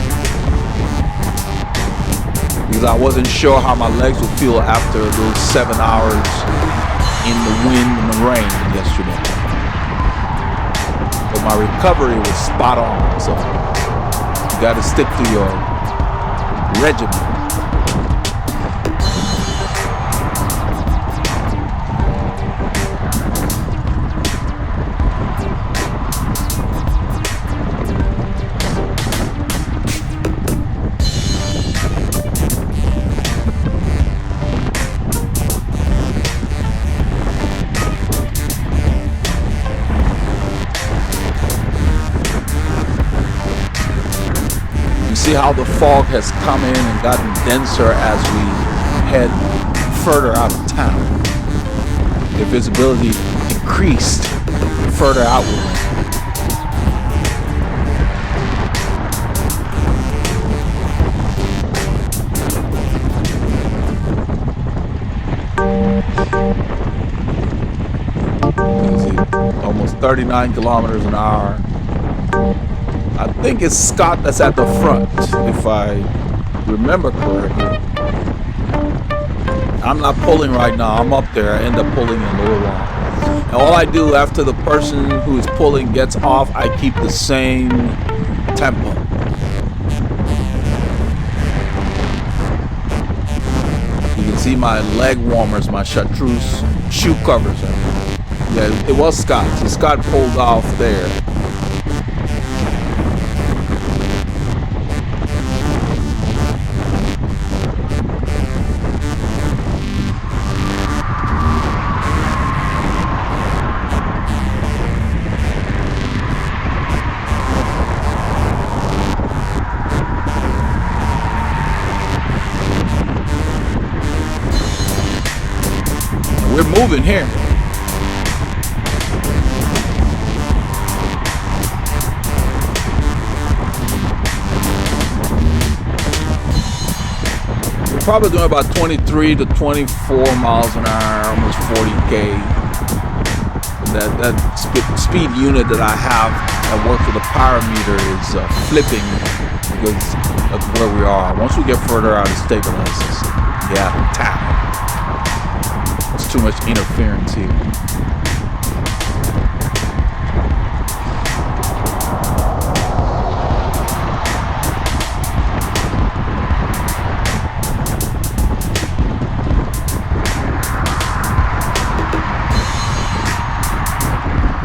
because I wasn't sure how my legs would feel after those 7 hours in the wind and the rain yesterday. But my recovery was spot on, so you got to stick to your regimen. See how the fog has come in and gotten denser as we head further out of town. The visibility increased further outward. Almost 39 kilometers an hour. I think it's Scott that's at the front, if I remember correctly. I'm not pulling right now. I'm up there. I end up pulling in a little while. And all I do after the person who is pulling gets off, I keep the same tempo. You can see my leg warmers, my chartreuse shoe covers. Yeah, it was Scott. So Scott pulled off there. We're moving here. We're probably doing about 23 to 24 miles an hour, almost 40K. That speed unit that I have, I work with a power meter, is flipping because of where we are. Once we get further out, it stabilizes. Yeah, tap. There's too much interference here.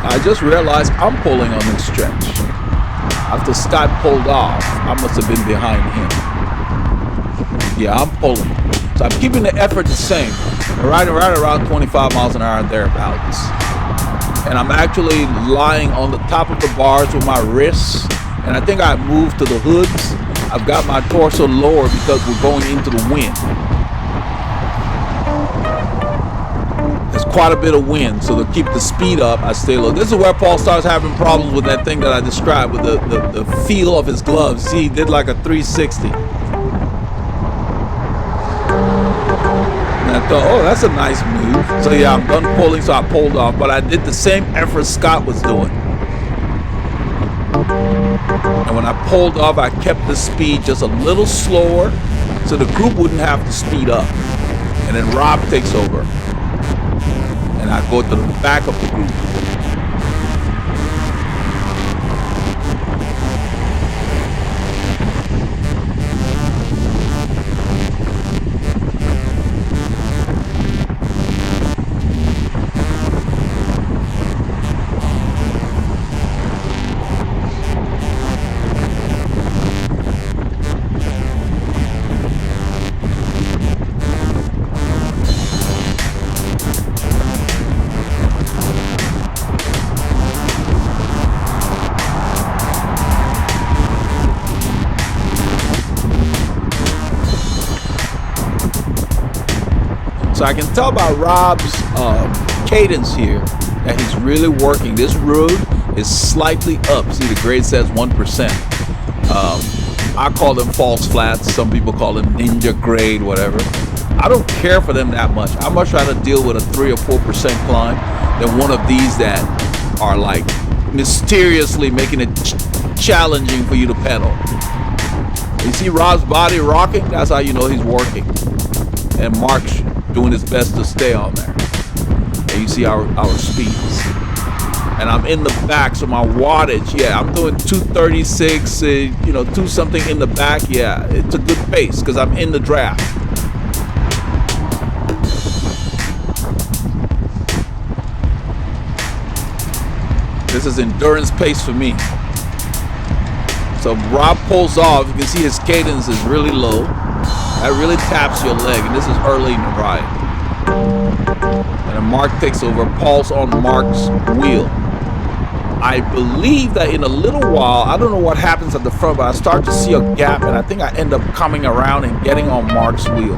I just realized I'm pulling on this stretch. After Scott pulled off, I must have been behind him. Yeah, I'm pulling. So I'm keeping the effort the same, right around 25 miles an hour thereabouts. And I'm actually lying on the top of the bars with my wrists, and I think I moved to the hoods. I've got my torso lower because we're going into the wind. There's quite a bit of wind, so to keep the speed up, I stay low. This is where Paul starts having problems with that thing that I described with the feel of his gloves. See, he did like a 360. And I thought, oh, that's a nice move. So yeah, I'm done pulling, so I pulled off, but I did the same effort Scott was doing. And when I pulled off, I kept the speed just a little slower so the group wouldn't have to speed up. And then Rob takes over. And I go to the back of the group. So I can tell by Rob's cadence here that he's really working. This road is slightly up. See, the grade says 1%. I call them false flats. Some people call them ninja grade, whatever. I don't care for them that much. I'd much rather deal with a 3 or 4% climb than one of these that are like mysteriously making it challenging for you to pedal. You see Rob's body rocking? That's how you know he's working. And Mark's doing his best to stay on there. And you see our speeds. And I'm in the back, so my wattage, yeah, I'm doing 236, 2 something in the back. Yeah, it's a good pace because I'm in the draft. This is endurance pace for me. So Rob pulls off. You can see his cadence is really low. That really taps your leg, and this is early in the ride. And then Mark takes over. Paul's on Mark's wheel. I believe that in a little while, I don't know what happens at the front, but I start to see a gap, and I think I end up coming around and getting on Mark's wheel.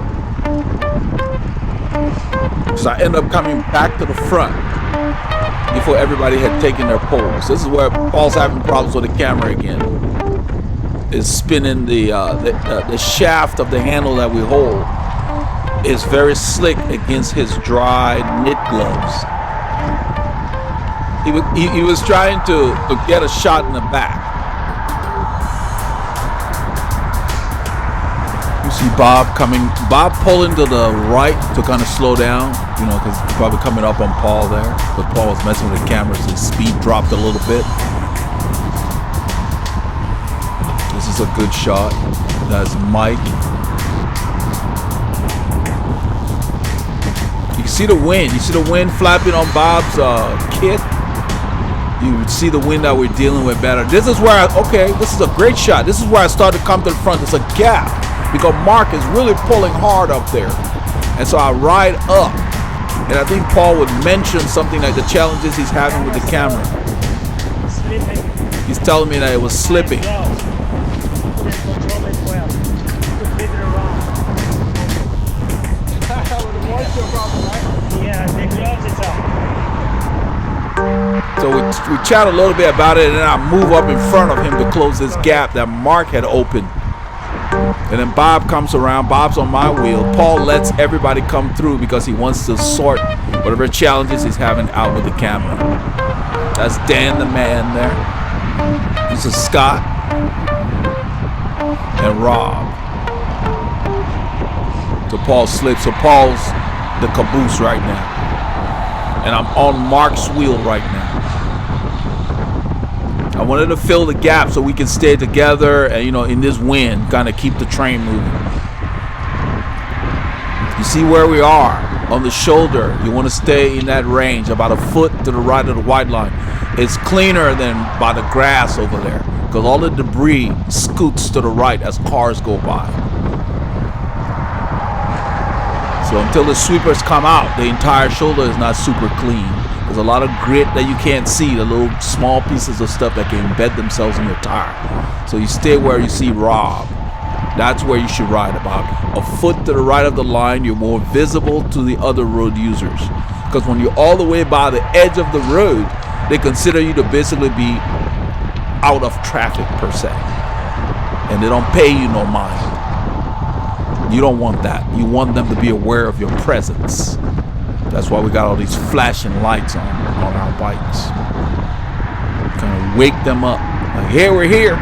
So I end up coming back to the front before everybody had taken their poles. This is where Paul's having problems with the camera again. Is spinning the shaft of the handle that we hold is very slick against his dry knit gloves. He was trying to get a shot in the back. You see Bob pulling to the right to kind of slow down, because he's probably coming up on Paul there. But Paul was messing with the camera, so his speed dropped a little bit. This is a good shot. That's Mike. You can see the wind. You see the wind flapping on Bob's kit. You would see the wind that we're dealing with better. This is where this is a great shot. This is where I started to come to the front. There's a gap because Mark is really pulling hard up there. And so I ride up. And I think Paul would mention something like the challenges he's having with the camera. He's telling me that it was slipping. So we chat a little bit about it, and then I move up in front of him to close this gap that Mark had opened. And then Bob comes around. Bob's on my wheel. Paul lets everybody come through because he wants to sort whatever challenges he's having out with the camera. That's Dan the man there. This is Scott and Rob. So Paul slips. So Paul's the caboose right now. And I'm on Mark's wheel right now. I wanted to fill the gap so we can stay together and, in this wind, kind of keep the train moving. You see where we are on the shoulder. You want to stay in that range, about a foot to the right of the white line. It's cleaner than by the grass over there because all the debris scoots to the right as cars go by. So until the sweepers come out, the entire shoulder is not super clean. There's a lot of grit that you can't see, the little small pieces of stuff that can embed themselves in your tire. So you stay where you see Rob. That's where you should ride, about a foot to the right of the line. You're more visible to the other road users. Because when you're all the way by the edge of the road, they consider you to basically be out of traffic per se. And they don't pay you no mind. You don't want that. You want them to be aware of your presence. That's why we got all these flashing lights on our bikes. Kind of wake them up. Like, hey, we're here.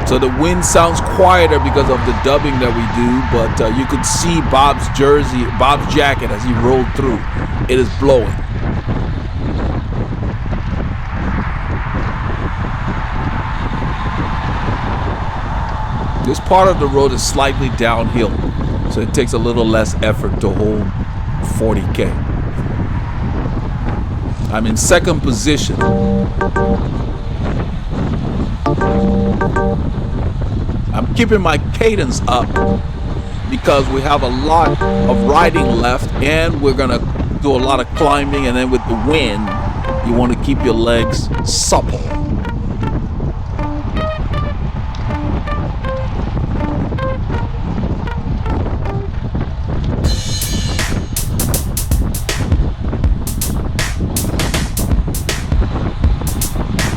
So the wind sounds quieter because of the dubbing that we do, but you could see Bob's jacket as he rolled through. It is blowing. This part of the road is slightly downhill, so it takes a little less effort to hold 40K. I'm in second position. I'm keeping my cadence up because we have a lot of riding left and we're gonna do a lot of climbing, and then with the wind, you want to keep your legs supple.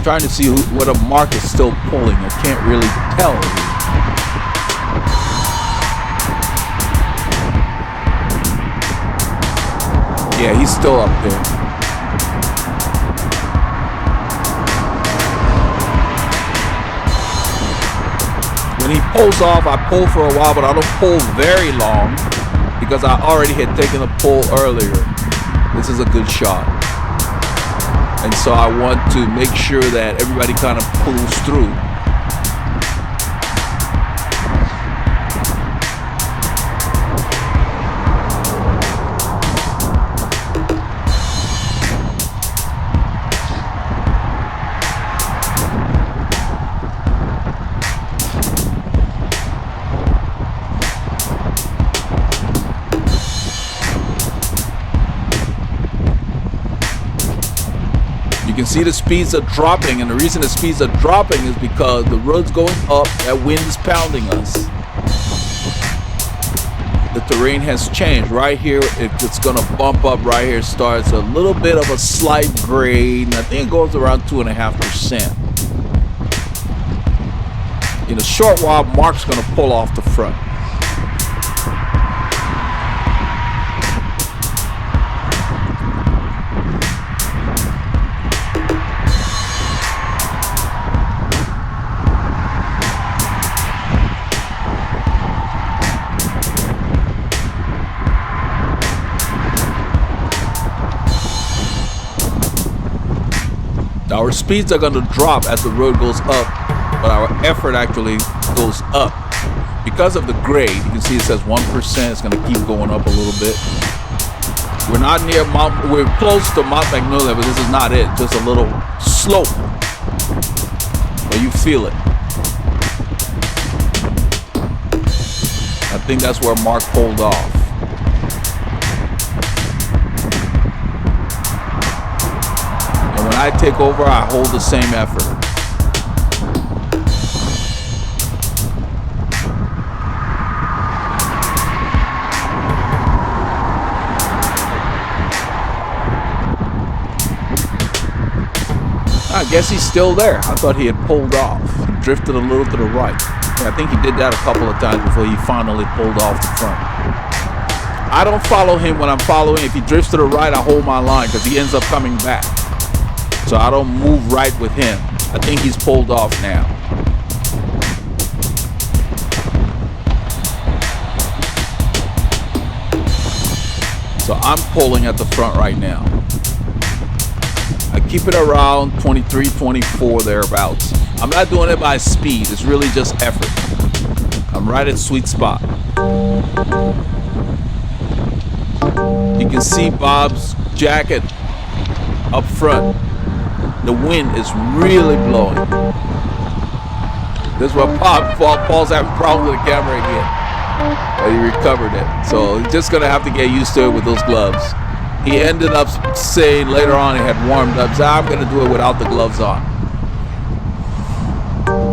Trying to see what a mark is still pulling. I can't really tell. Yeah, he's still up there. When he pulls off, I pull for a while, but I don't pull very long because I already had taken a pull earlier. This is a good shot. And so I want to make sure that everybody kind of pulls through. You can see the speeds are dropping, and the reason the speeds are dropping is because the road's going up, that wind is pounding us. The terrain has changed. Right here, it's gonna bump up right here, starts a little bit of a slight grade, and I think it goes around 2.5%. In a short while, Mark's gonna pull off the front. Our speeds are going to drop as the road goes up, but our effort actually goes up. Because of the grade, you can see it says 1%. It's going to keep going up a little bit. We're not near we're close to Mount Magnolia, but this is not it. Just a little slope. But you feel it. I think that's where Mark pulled off. When I take over, I hold the same effort. I guess he's still there. I thought he had pulled off, drifted a little to the right. Yeah, I think he did that a couple of times before he finally pulled off the front. I don't follow him when I'm following. If he drifts to the right, I hold my line because he ends up coming back. So I don't move right with him. I think he's pulled off now. So I'm pulling at the front right now. I keep it around 23, 24 thereabouts. I'm not doing it by speed. It's really just effort. I'm right at sweet spot. You can see Bob's jacket up front. the wind is really blowing. This is what Paul's having problems with the camera again. But he recovered it. So he's just gonna have to get used to it with those gloves. He ended up saying later on he had warmed up. So I'm gonna do it without the gloves on.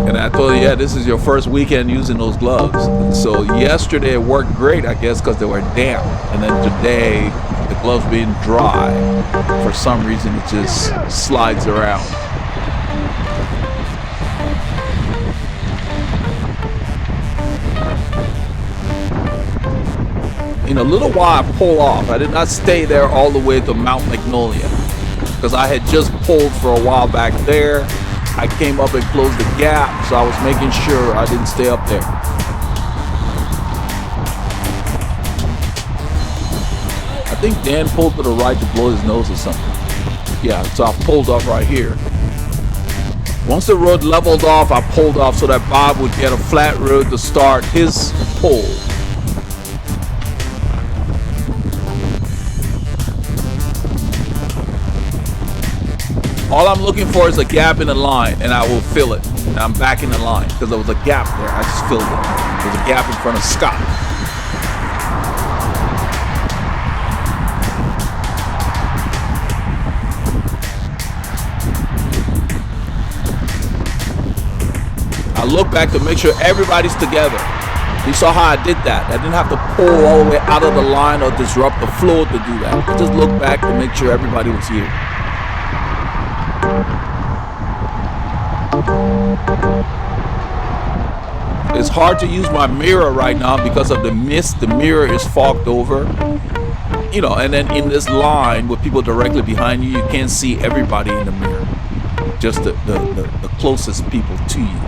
And I told him, yeah, this is your first weekend using those gloves. So yesterday it worked great, I guess, because they were damp. And then today, the gloves being dry, for some reason it just slides around. In a little while I pull off. I did not stay there all the way to Mount Magnolia, because I had just pulled for a while back there. I came up and closed the gap, so I was making sure I didn't stay up there. I think Dan pulled to the right to blow his nose or something. Yeah, so I pulled off right here. Once the road leveled off, I pulled off so that Bob would get a flat road to start his pull. All I'm looking for is a gap in the line, and I will fill it. And I'm back in the line because there was a gap there. I just filled it. There's a gap in front of Scott. I look back to make sure everybody's together. You saw how I did that. I didn't have to pull all the way out of the line or disrupt the flow to do that. I just looked back to make sure everybody was here. It's hard to use my mirror right now because of the mist. The mirror is fogged over, you know, and then in this line with people directly behind you, you can't see everybody in the mirror, just the closest people to you.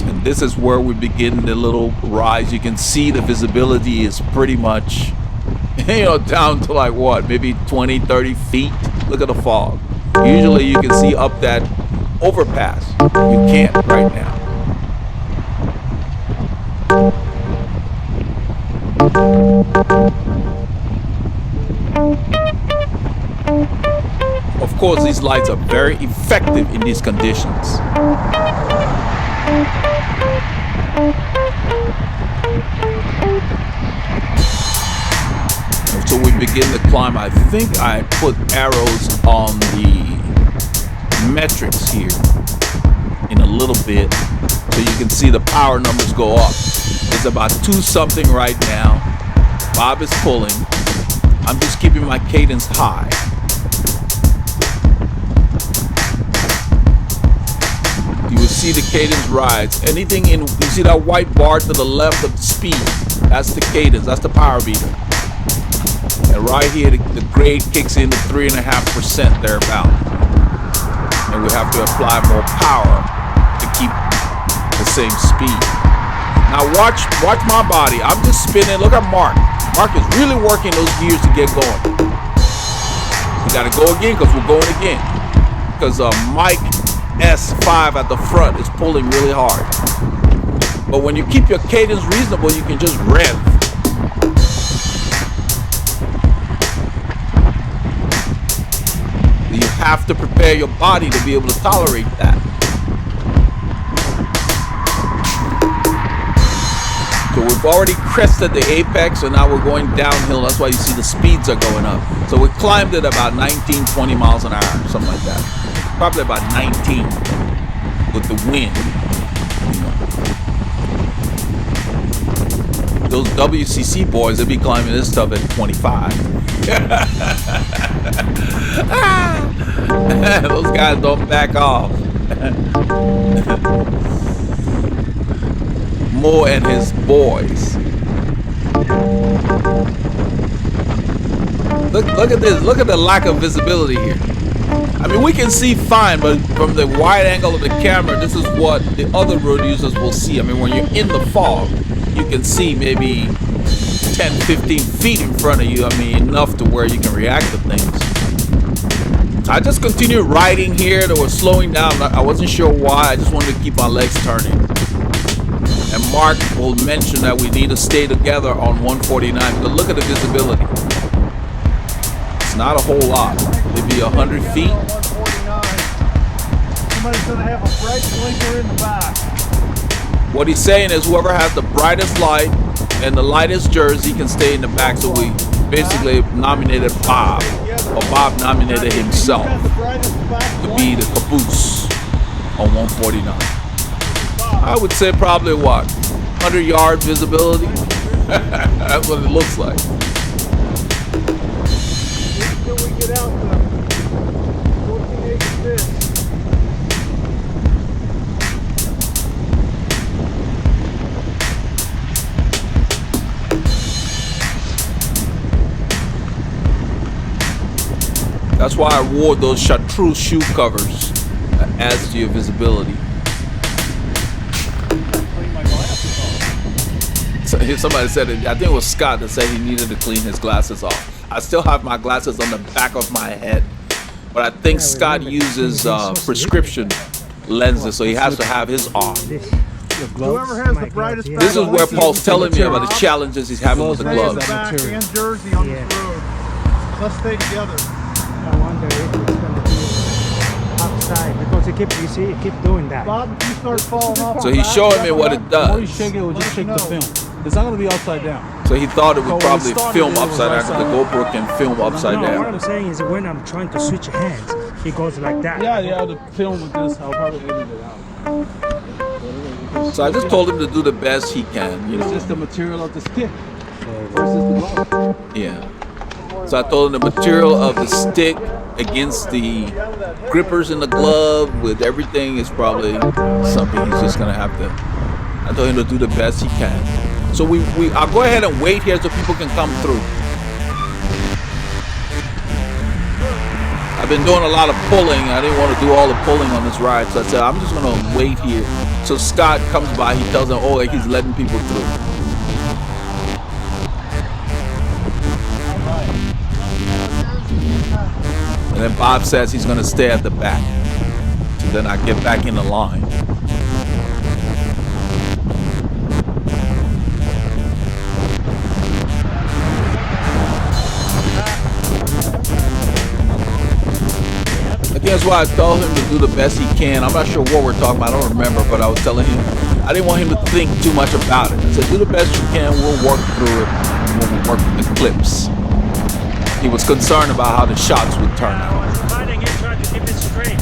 And this is where we begin the little rise. You can see the visibility is pretty much, you know, down to like what, maybe 20, 30 feet. Look at the fog. Usually you can see up that overpass. You can't right now. Of course, these lights are very effective in these conditions. So we begin to climb. I think I put arrows on the metrics here in a little bit so you can see the power numbers go up. It's about 2 something right now. Bob is pulling. I'm just keeping my cadence high. You will see the cadence rise. Anything in, you see that white bar to the left of the speed, that's the cadence, that's the power meter. And right here, the grade kicks in to 3.5% thereabout. And we have to apply more power to keep the same speed. Now watch my body. I'm just spinning. Look at Mark. Mark is really working those gears to get going. We gotta go again because we're going again. Because Mike S5 at the front is pulling really hard. But when you keep your cadence reasonable, you can just rev. You have to prepare your body to be able to tolerate that. So we've already crested the apex, and now we're going downhill. That's why you see the speeds are going up. So we climbed at about 19, 20 miles an hour, something like that. Probably about 19 with the wind. Those WCC boys, they be climbing this stuff at 25. Those guys don't back off. Mo and his boys. Look at this. Look at the lack of visibility here. I mean, we can see fine, but from the wide angle of the camera, this is what the other road users will see. I mean, when you're in the fog, you can see maybe 10, 15 feet in front of you. I mean, enough to where you can react to things. I just continued riding here. They were slowing down. I wasn't sure why. I just wanted to keep my legs turning. And Mark will mention that we need to stay together on 149. But look at the visibility. It's Not a whole lot. Maybe 100 feet. 149. Somebody's gonna have a bright blinker in the back. What he's saying is whoever has the brightest light and the lightest jersey can stay in the back. So we basically nominated Bob, or Bob nominated himself to be the caboose on 149. I would say probably what, 100-yard visibility? That's what it looks like. Until we get out to 1486. That's why I wore those chartreuse shoe covers. That adds to your visibility. So somebody said it, I think it was Scott that said he needed to clean his glasses off. I still have my glasses on the back of my head, but I think Scott uses prescription lenses, so he has to have his on. Whoever has the brightest back. This is where Paul's telling me about the challenges he's having with the Stay in the gloves. back and jersey on this road. Let's stay together. I wonder if it's gonna be outside because it keep doing that. Bob, if you start falling off. So he's showing me what it The more you does. shake it, will just shake the film. It's not gonna be upside down. So he thought it would So when probably it started, film it was upside down because the GoPro can film upside No, what down. I'm saying is when I'm trying to switch hands, it goes like that. Yeah, the film with this, I'll probably edit it out. So I just told him to do the best he can, you It's know. just the material of the stick versus the glove. Yeah. So I told him the material of the stick against the grippers in the glove with everything is probably something he's just gonna have to. I told him to do the best he can. So I'll go ahead and wait here so people can come through. I've been doing a lot of pulling. I didn't want to do all the pulling on this ride, so I said I'm just gonna wait here. So Scott comes by, he tells him, oh, like he's letting people through. And then Bob says he's gonna stay at the back. So then I get back in the line. That's why I told him to do the best he can. I'm not sure what we're talking about. I don't remember, but I was telling him I didn't want him to think too much about it. I said, do the best you can. We'll work through it when we work with the clips. He was concerned about how the shots would turn out. I was fighting it, trying to keep it straight.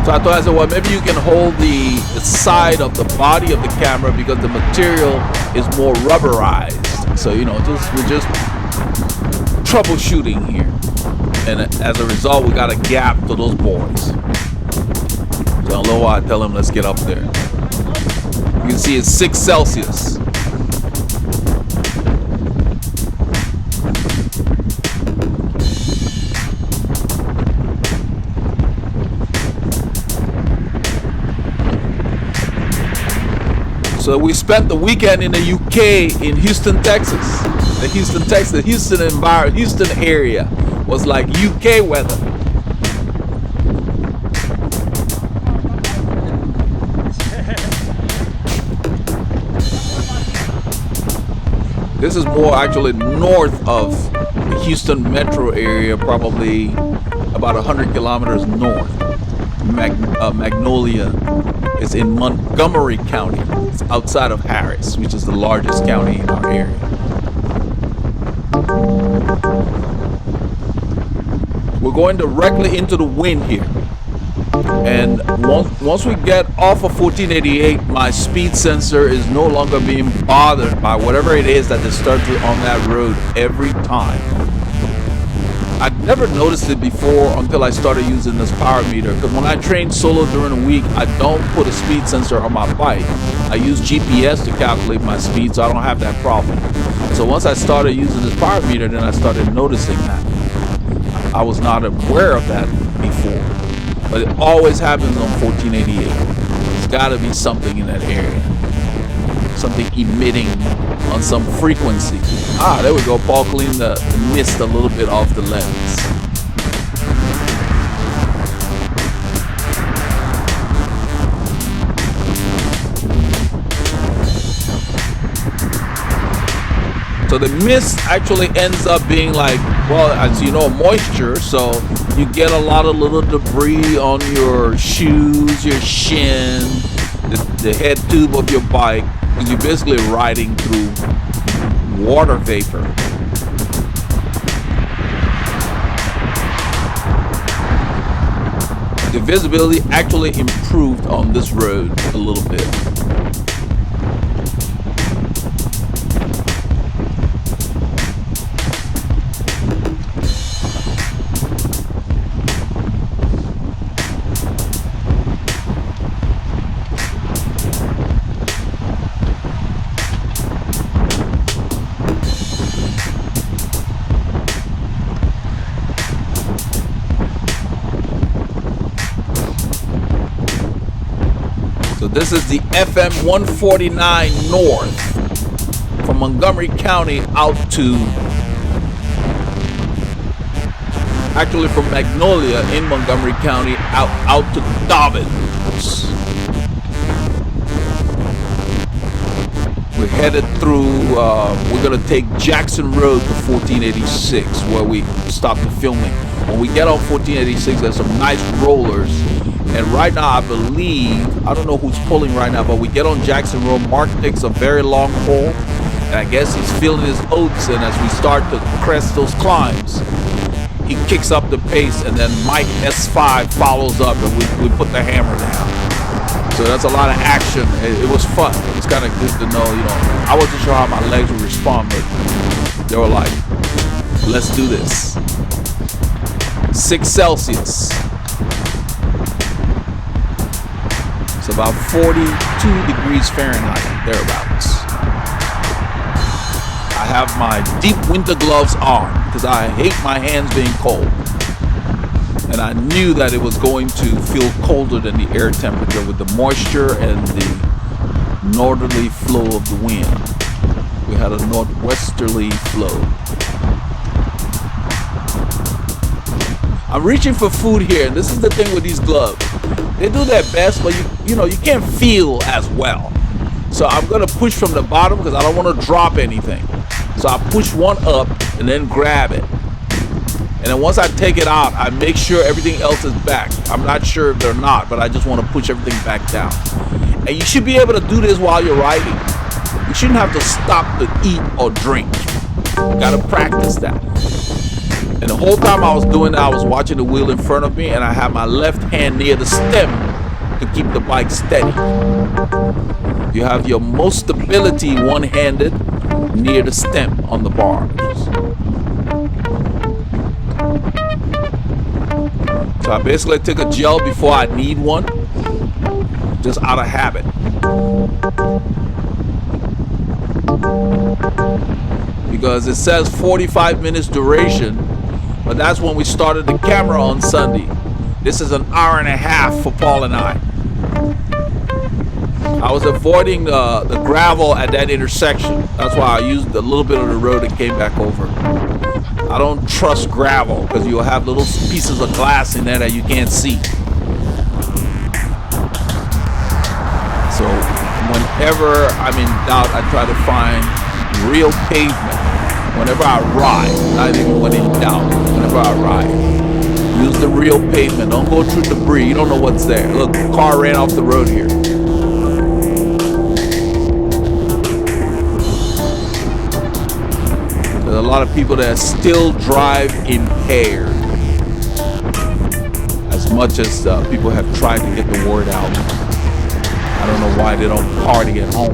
So I said, well, maybe you can hold the side of the body of the camera because the material is more rubberized. So, you know, we're just troubleshooting here. And as a result, we got a gap to those boys. So a little while I tell him, let's get up there. You can see it's 6 Celsius. So we spent the weekend in the UK in Houston, Texas. The Houston area was like UK weather. This is more actually north of the Houston metro area, probably about 100 kilometers north. Magnolia is in Montgomery County. It's outside of Harris, which is the largest county in our area. We're going directly into the wind here. And once we get off of 1488, my speed sensor is no longer being bothered by whatever it is that disturbs you on that road every time. I'd never noticed it before until I started using this power meter, because when I train solo during the week, I don't put a speed sensor on my bike. I use GPS to calculate my speed, so I don't have that problem. So once I started using this power meter, then I started noticing that. I was not aware of that before, but it always happens on 1488. There's got to be something in that area, something emitting on some frequency. Ah, there we go. Paul cleaned the mist a little bit off the lens. So So the mist actually ends up being like, well, as you know, moisture. So you get a lot of little debris on your shoes, your shin, the head tube of your bike, because you're basically riding through water vapor. The visibility actually improved on this road a little bit. This is the FM 149 North from Montgomery County out to, actually from Magnolia in Montgomery County out to Dobbins. We're headed through, we're gonna take Jackson Road to 1486 where we stopped the filming. When we get on 1486, there's some nice rollers. And right now, I believe, I don't know who's pulling right now, but we get on Jackson Road. Mark takes a very long pull, and I guess he's feeling his oats. And as we start to crest those climbs, he kicks up the pace, and then Mike S5 follows up, and we put the hammer down. So that's a lot of action. It was fun. It was kind of good to know, you know. I wasn't sure how my legs would respond, but they were like, let's do this. 6 Celsius. It's about 42 degrees Fahrenheit, thereabouts. I have my deep winter gloves on because I hate my hands being cold. And I knew that it was going to feel colder than the air temperature with the moisture and the northerly flow of the wind. We had a northwesterly flow. I'm reaching for food here, and this is the thing with these gloves. They do their best, but you know, you can't feel as well. So I'm gonna push from the bottom because I don't want to drop anything. So I push one up and then grab it. And then once I take it out, I make sure everything else is back. I'm not sure if they're not, but I just want to push everything back down. And you should be able to do this while you're riding. You shouldn't have to stop to eat or drink. You gotta practice that. And the whole time I was doing that, I was watching the wheel in front of me, and I had my left hand near the stem to keep the bike steady. You have your most stability one-handed near the stem on the bars. So I basically take a gel before I need one, just out of habit. Because it says 45 minutes duration, but that's when we started the camera on Sunday. This is an hour and a half for Paul and I. I was avoiding the gravel at that intersection. That's why I used a little bit of the road and came back over. I don't trust gravel because you'll have little pieces of glass in there that you can't see. So whenever I'm in doubt, I try to find real pavement. Whenever I ride, not even when in doubt, whenever I ride, use the real pavement. Don't go through debris. You don't know what's there. Look, the car ran off the road here. There's a lot of people that still drive impaired. As much as people have tried to get the word out. I don't know why they don't party at home.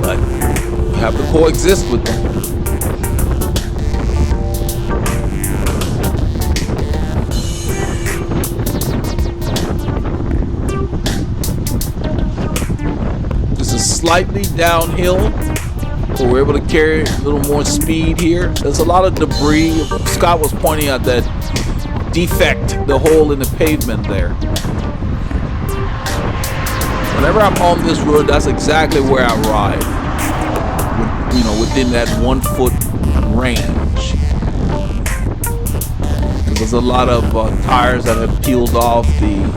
But you have to coexist with them. This is slightly downhill, so we're able to carry a little more speed here. There's a lot of debris. Scott was pointing out that defect, the hole in the pavement there. Whenever I'm on this road, that's exactly where I ride. You know, within that 1 foot range. There's a lot of tires that have peeled off the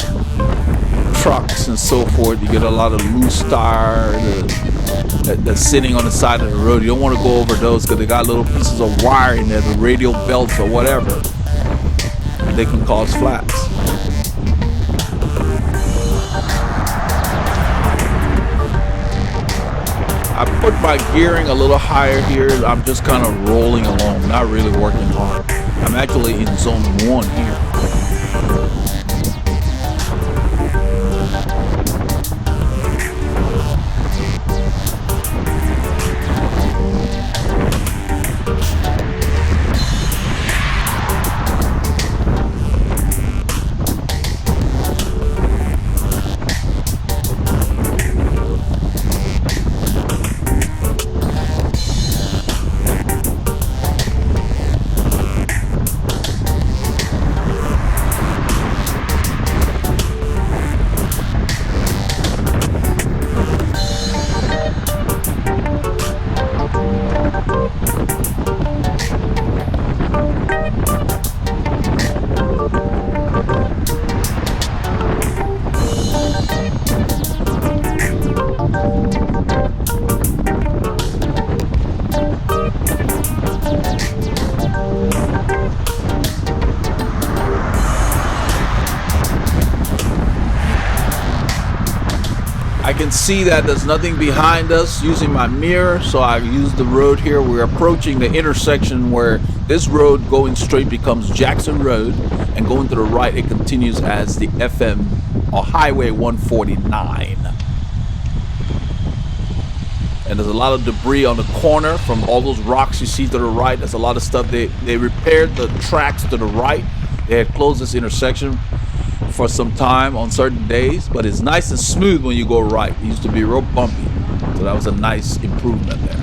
trucks and so forth. You get a lot of loose tire. The that's sitting on the side of the road. You don't want to go over those because they got little pieces of wire in there, the radial belts or whatever. They can cause flats. I put my gearing a little higher here. I'm just kind of rolling along, not really working hard. I'm actually in zone 1 here. I can see that there's nothing behind us using my mirror, so I use the road here. We're approaching the intersection where this road going straight becomes Jackson Road, and going to the right it continues as the FM or Highway 149. And there's a lot of debris on the corner from all those rocks you see to the right. There's a lot of stuff. They repaired the tracks to the right. They had closed this intersection for some time on certain days, but it's nice and smooth when you go right. It used to be real bumpy, so that was a nice improvement there.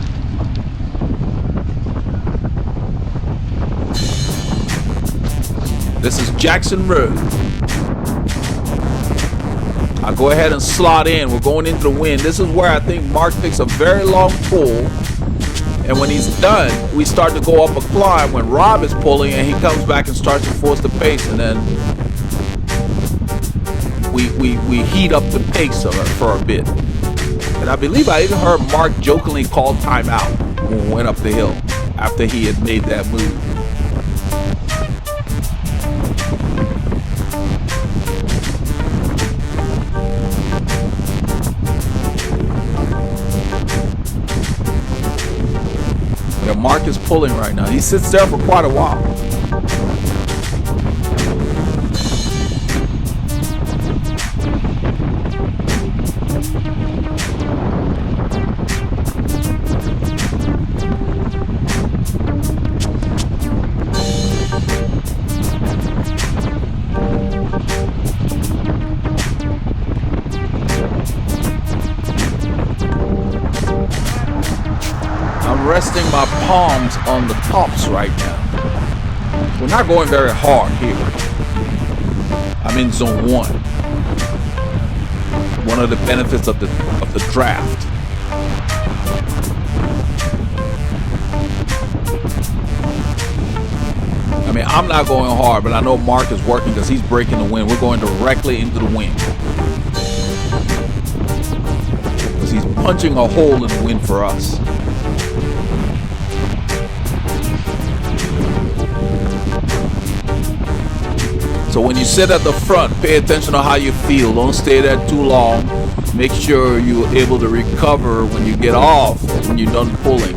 This is Jackson Road. I'll go ahead and slot in. We're going into the wind. This is where I think Mark takes a very long pull, and when he's done, we start to go up a climb when Rob is pulling, and he comes back and starts to force the pace, and then we heat up the pace of it for a bit. And I believe I even heard Mark jokingly call timeout when we went up the hill after he had made that move. Yeah, Mark is pulling right now. He sits there for quite a while. Resting my palms on the tops right now. We're not going very hard here. I'm in zone 1. One of the benefits of the draft. I mean, I'm not going hard, but I know Mark is working because he's breaking the wind. We're going directly into the wind. Because he's punching a hole in the wind for us. So when you sit at the front, pay attention to how you feel. Don't stay there too long. Make sure you're able to recover when you get off, when you're done pulling,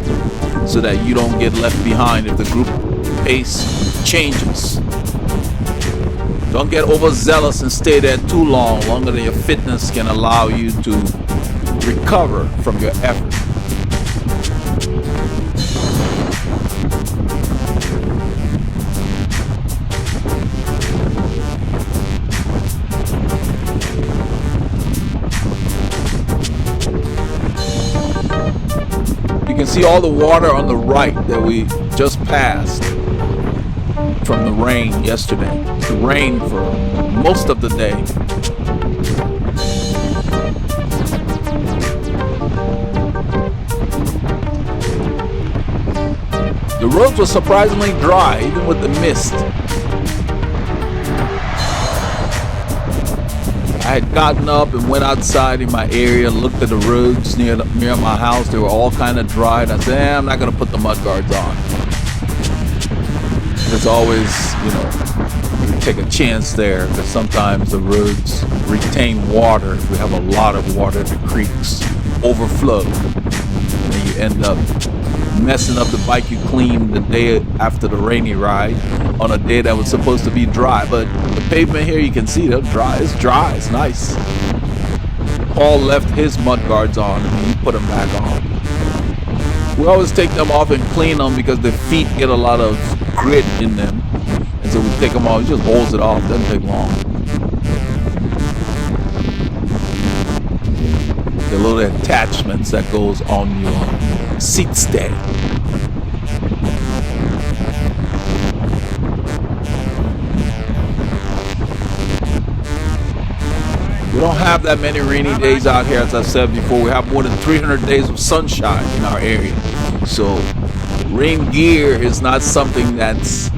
so that you don't get left behind if the group pace changes. Don't get overzealous and stay there too long, longer than your fitness can allow you to recover from your effort. You can see all the water on the right that we just passed from the rain yesterday. It rained for most of the day. The roads were surprisingly dry, even with the mist. I I had gotten up and went outside in my area, looked at the roads near my house. They were all kind of dry. And I said, I'm not going to put the mud guards on. There's always, you take a chance there because sometimes the roads retain water. If we have a lot of water, the creeks overflow. And you end up messing up the bike you cleaned the day after the rainy ride on a day that was supposed to be dry. But the pavement here, you can see they're dry. It's dry. It's nice. Paul left his mud guards on and he put them back on. We always take them off and clean them because the feet get a lot of grit in them. And so we take them off. He just holds it off. Doesn't take long. The little attachments that goes on your seat stay. We don't have that many rainy days out here, as I said before. We have more than 300 days of sunshine in our area. So rain gear is not something that's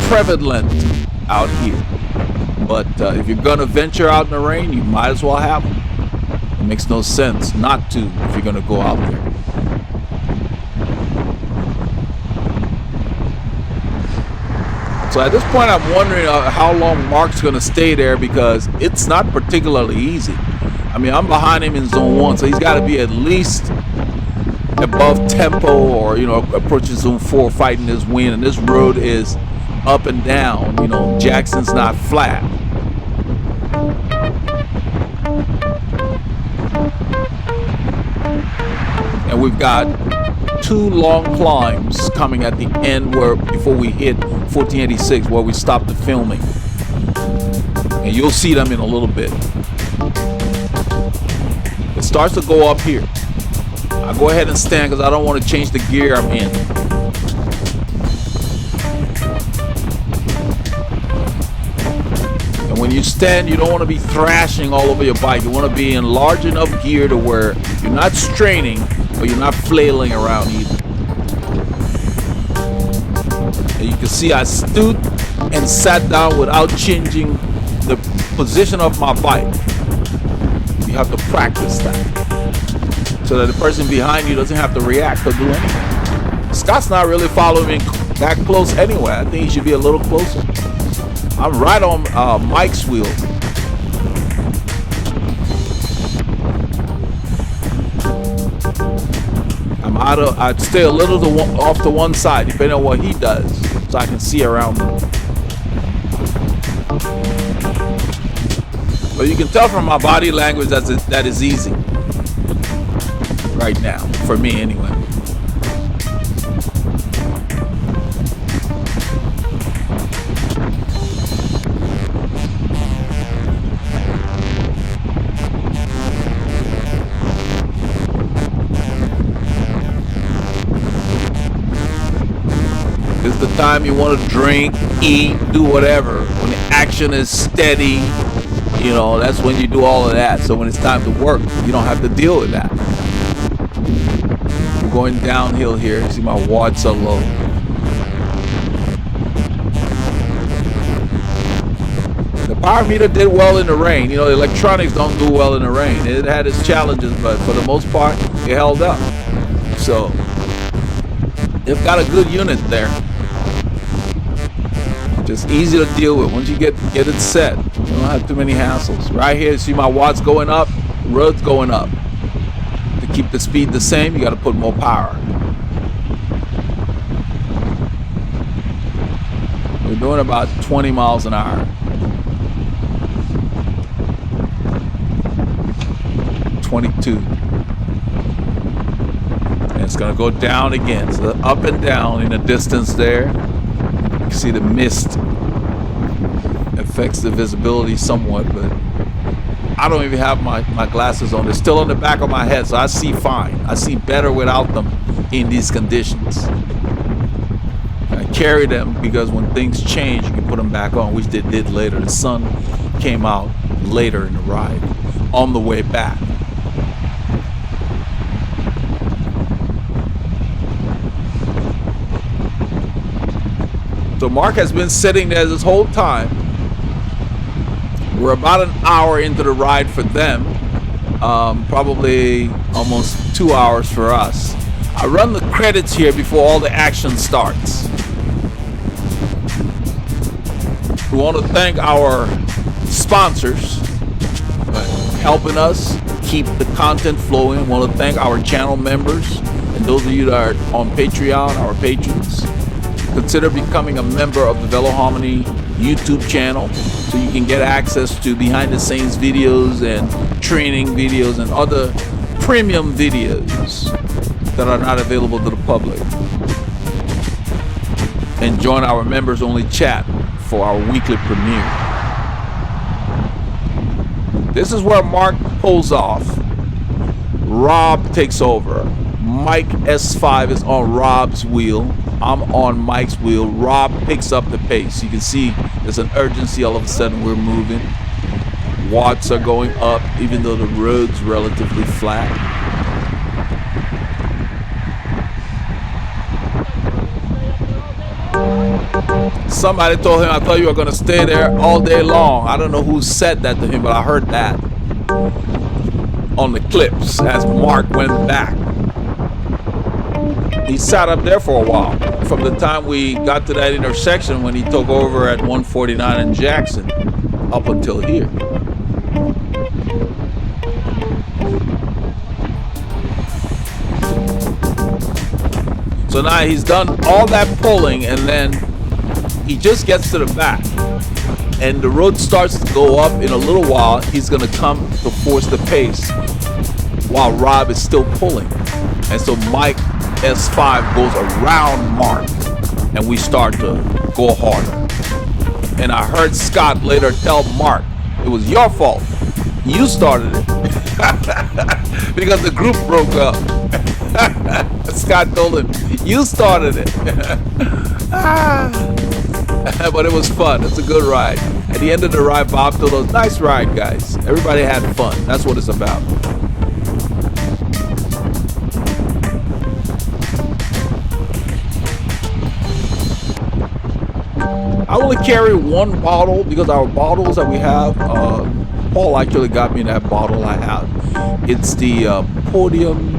prevalent out here. But if you're going to venture out in the rain, you might as well have them. It makes no sense not to if you're going to go out there. So at this point, I'm wondering how long Mark's going to stay there because it's not particularly easy. I mean, I'm behind him in zone 1, so he's got to be at least above tempo or, approaching zone 4 fighting this wind. And this road is up and down. Jackson's not flat. And we've got 2 long climbs coming at the end before we hit 1486 where we stop the filming. And you'll see them in a little bit. It starts to go up here. I go ahead and stand because I don't want to change the gear I'm in. And when you stand, you don't want to be thrashing all over your bike. You want to be in large enough gear to where you're not straining, but you're not flailing around either. And you can see I stood and sat down without changing the position of my bike. You have to practice that so that the person behind you doesn't have to react or do anything. Scott's not really following me that close anyway. I think he should be a little closer. I'm right on Mike's wheel. I'd stay a little off to one side, depending on what he does, so I can see around him. But you can tell from my body language that is easy right now, for me anyway. It's the time you want to drink, eat, do whatever. When the action is steady, that's when you do all of that. So when it's time to work, you don't have to deal with that. We're going downhill here. You see my watts are low. The power meter did well in the rain. The electronics don't do well in the rain. It had its challenges, but for the most part, it held up. So they've got a good unit there. Just easy to deal with. Once you get it set, you don't have too many hassles. Right here, you see my watts going up, road's going up. To keep the speed the same, you got to put more power. We're doing about 20 miles an hour. 22. And it's going to go down again. So up and down in the distance there. You see the mist affects the visibility somewhat, but I don't even have my glasses on. They're still on the back of my head, so I see fine. I see better without them in these conditions. I carry them because when things change, you can put them back on, which they did later. The sun came out later in the ride, on the way back. So Mark has been sitting there this whole time, We're about an hour into the ride for them. Probably almost 2 hours for us. I run the credits here before all the action starts. We want to thank our sponsors for helping us keep the content flowing. We want to thank our channel members and those of you that are on Patreon, our patrons. Consider becoming a member of the Veloharmony YouTube channel so you can get access to behind the scenes videos and training videos and other premium videos that are not available to the public. And join our members only chat for our weekly premiere. This is where Mark pulls off. Rob takes over. Mike S5 is on Rob's wheel. I'm on Mike's wheel. Rob picks up the pace. You can see there's an urgency. All of a sudden we're moving. Watts are going up even though the road's relatively flat. Somebody told him, I thought you were going to stay there all day long. I don't know who said that to him, but I heard that on the clips as Mark went back. He sat up there for a while from the time we got to that intersection when he took over at 149 in Jackson up until here. So now he's done all that pulling and then he just gets to the back and the road starts to go up. In a little while he's going to come to force the pace while Rob is still pulling. And so Mike S5 goes around Mark and we start to go harder. And I heard Scott later tell Mark, it was your fault. You started it. Because the group broke up. Scott told him, you started it. But it was fun. It's a good ride. At the end of the ride, Bob told us, nice ride, guys. Everybody had fun. That's what it's about. I only carry one bottle because our bottles that we have, Paul actually got me that bottle I have. It's the Podium,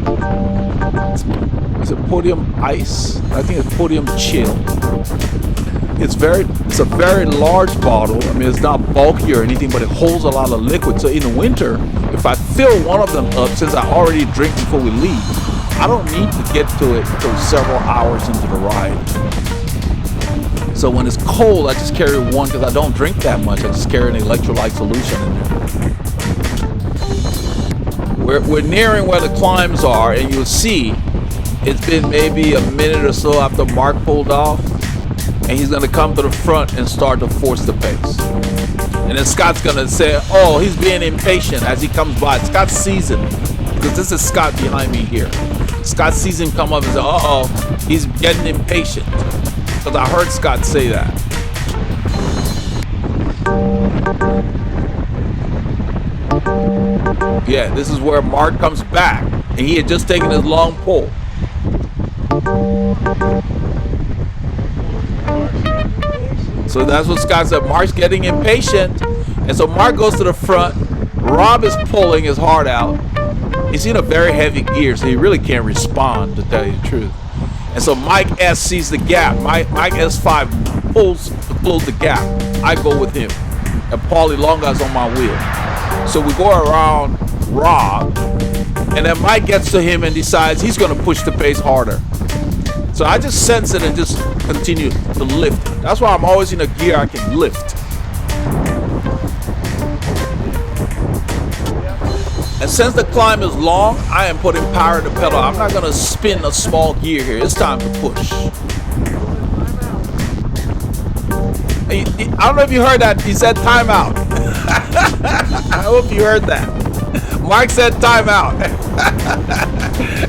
is it Podium Ice? I think it's Podium Chill. It's a very large bottle. I mean, it's not bulky or anything, but it holds a lot of liquid. So in the winter, if I fill one of them up, since I already drink before we leave, I don't need to get to it until several hours into the ride. So when it's cold, I just carry one because I don't drink that much. I just carry an electrolyte solution in there. We're nearing where the climbs are, and you'll see it's been maybe a minute or so after Mark pulled off, and he's going to come to the front and start to force the pace. And then Scott's going to say, oh, he's being impatient as he comes by. Scott sees him, because this is Scott behind me here. Scott sees him come up and say, uh-oh, he's getting impatient. Because I heard Scott say that. Yeah, this is where Mark comes back. And he had just taken his long pull. So that's what Scott said. Mark's getting impatient. And so Mark goes to the front. Rob is pulling his heart out. He's in a very heavy gear, so he really can't respond, to tell you the truth. And so Mike S sees the gap. Mike S5 pulls to close the gap. I go with him. And Paulie Longa's on my wheel. So we go around Rob. And then Mike gets to him and decides he's going to push the pace harder. So I just sense it and just continue to lift. That's why I'm always in a gear I can lift. And since the climb is long, I am putting power to the pedal. I'm not going to spin a small gear here. It's time to push. I don't know if you heard that. He said timeout. I hope you heard that. Mark said timeout.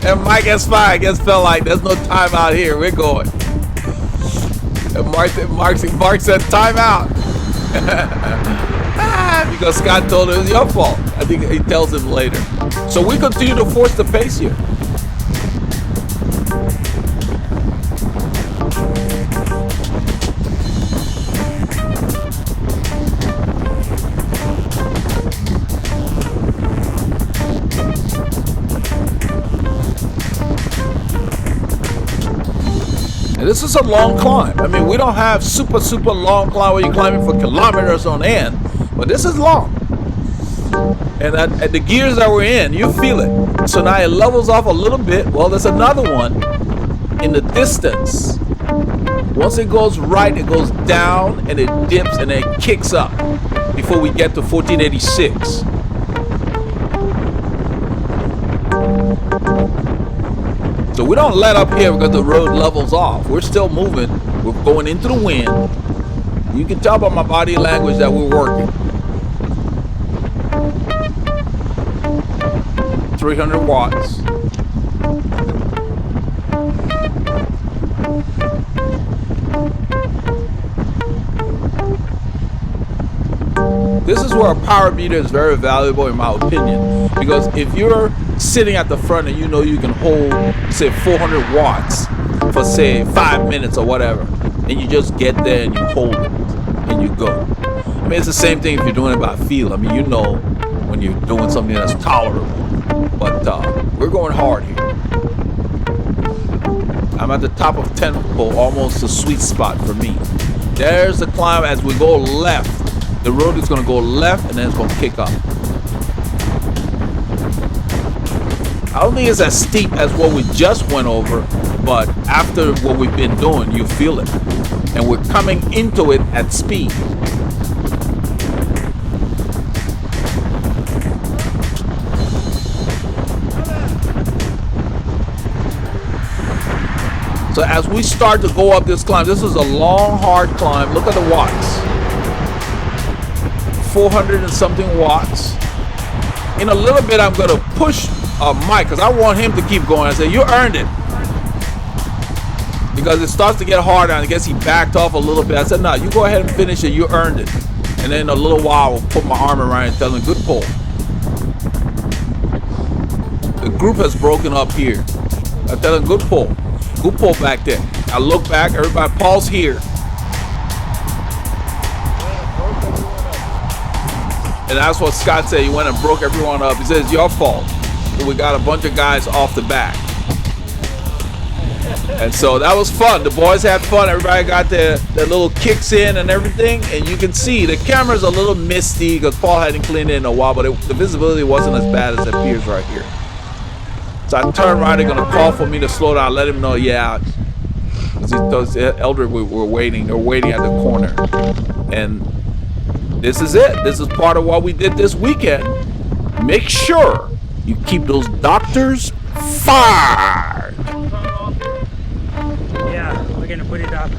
And Mike S5, I guess, felt like there's no timeout here. We're going. And Mark said timeout. Because Scott told him it was your fault. I think he tells him later. So we continue to force the pace here. This is a long climb. I mean, we don't have super long climb where you're climbing for kilometers on end, but this is long. And at the gears that we're in, you feel it. So now it levels off a little bit. Well, there's another one in the distance. Once it goes right, it goes down and it dips and then it kicks up before we get to 1486. So we don't let up here because the road levels off. We're still moving. We're going into the wind. You can tell by my body language that we're working. 300 watts. This is where a power meter is very valuable in my opinion, because if you're sitting at the front and you know you can hold, say, 400 watts for, say, 5 minutes or whatever, and you just get there and you hold it and you go. I mean, it's the same thing if you're doing it by feel. I mean, you know when you're doing something that's tolerable, but we're going hard here. I'm at the top of Temple, almost a sweet spot for me. There's the climb. As we go left, the road is going to go left and then it's going to kick up. I don't think it's as steep as what we just went over, but after what we've been doing, you feel it. And we're coming into it at speed. So as we start to go up this climb, this is a long, hard climb. Look at the watts. 400 and something watts. In a little bit, I'm going to push Mike because I want him to keep going. I say, you earned it. Because it starts to get harder, and I guess he backed off a little bit. I said, no, you go ahead and finish it. You earned it. And then in a little while, I'll put my arm around and tell him, good pull. The group has broken up here. I tell him, good pull. Good pull back there. I look back, everybody, Paul's here. And that's what Scott said. He went and broke everyone up. He said, it's your fault. And we got a bunch of guys off the back. And so that was fun. The boys had fun. Everybody got their little kicks in and everything. And you can see the camera's a little misty because Paul hadn't cleaned it in a while, but the visibility wasn't as bad as it appears right here. So I turned right, they're going to call for me to slow down, let him know, yeah. Because Eldred, we're waiting. They're waiting at the corner. And this is it. This is part of what we did this weekend. Make sure you keep those doctors fired. Yeah, we're gonna put it up.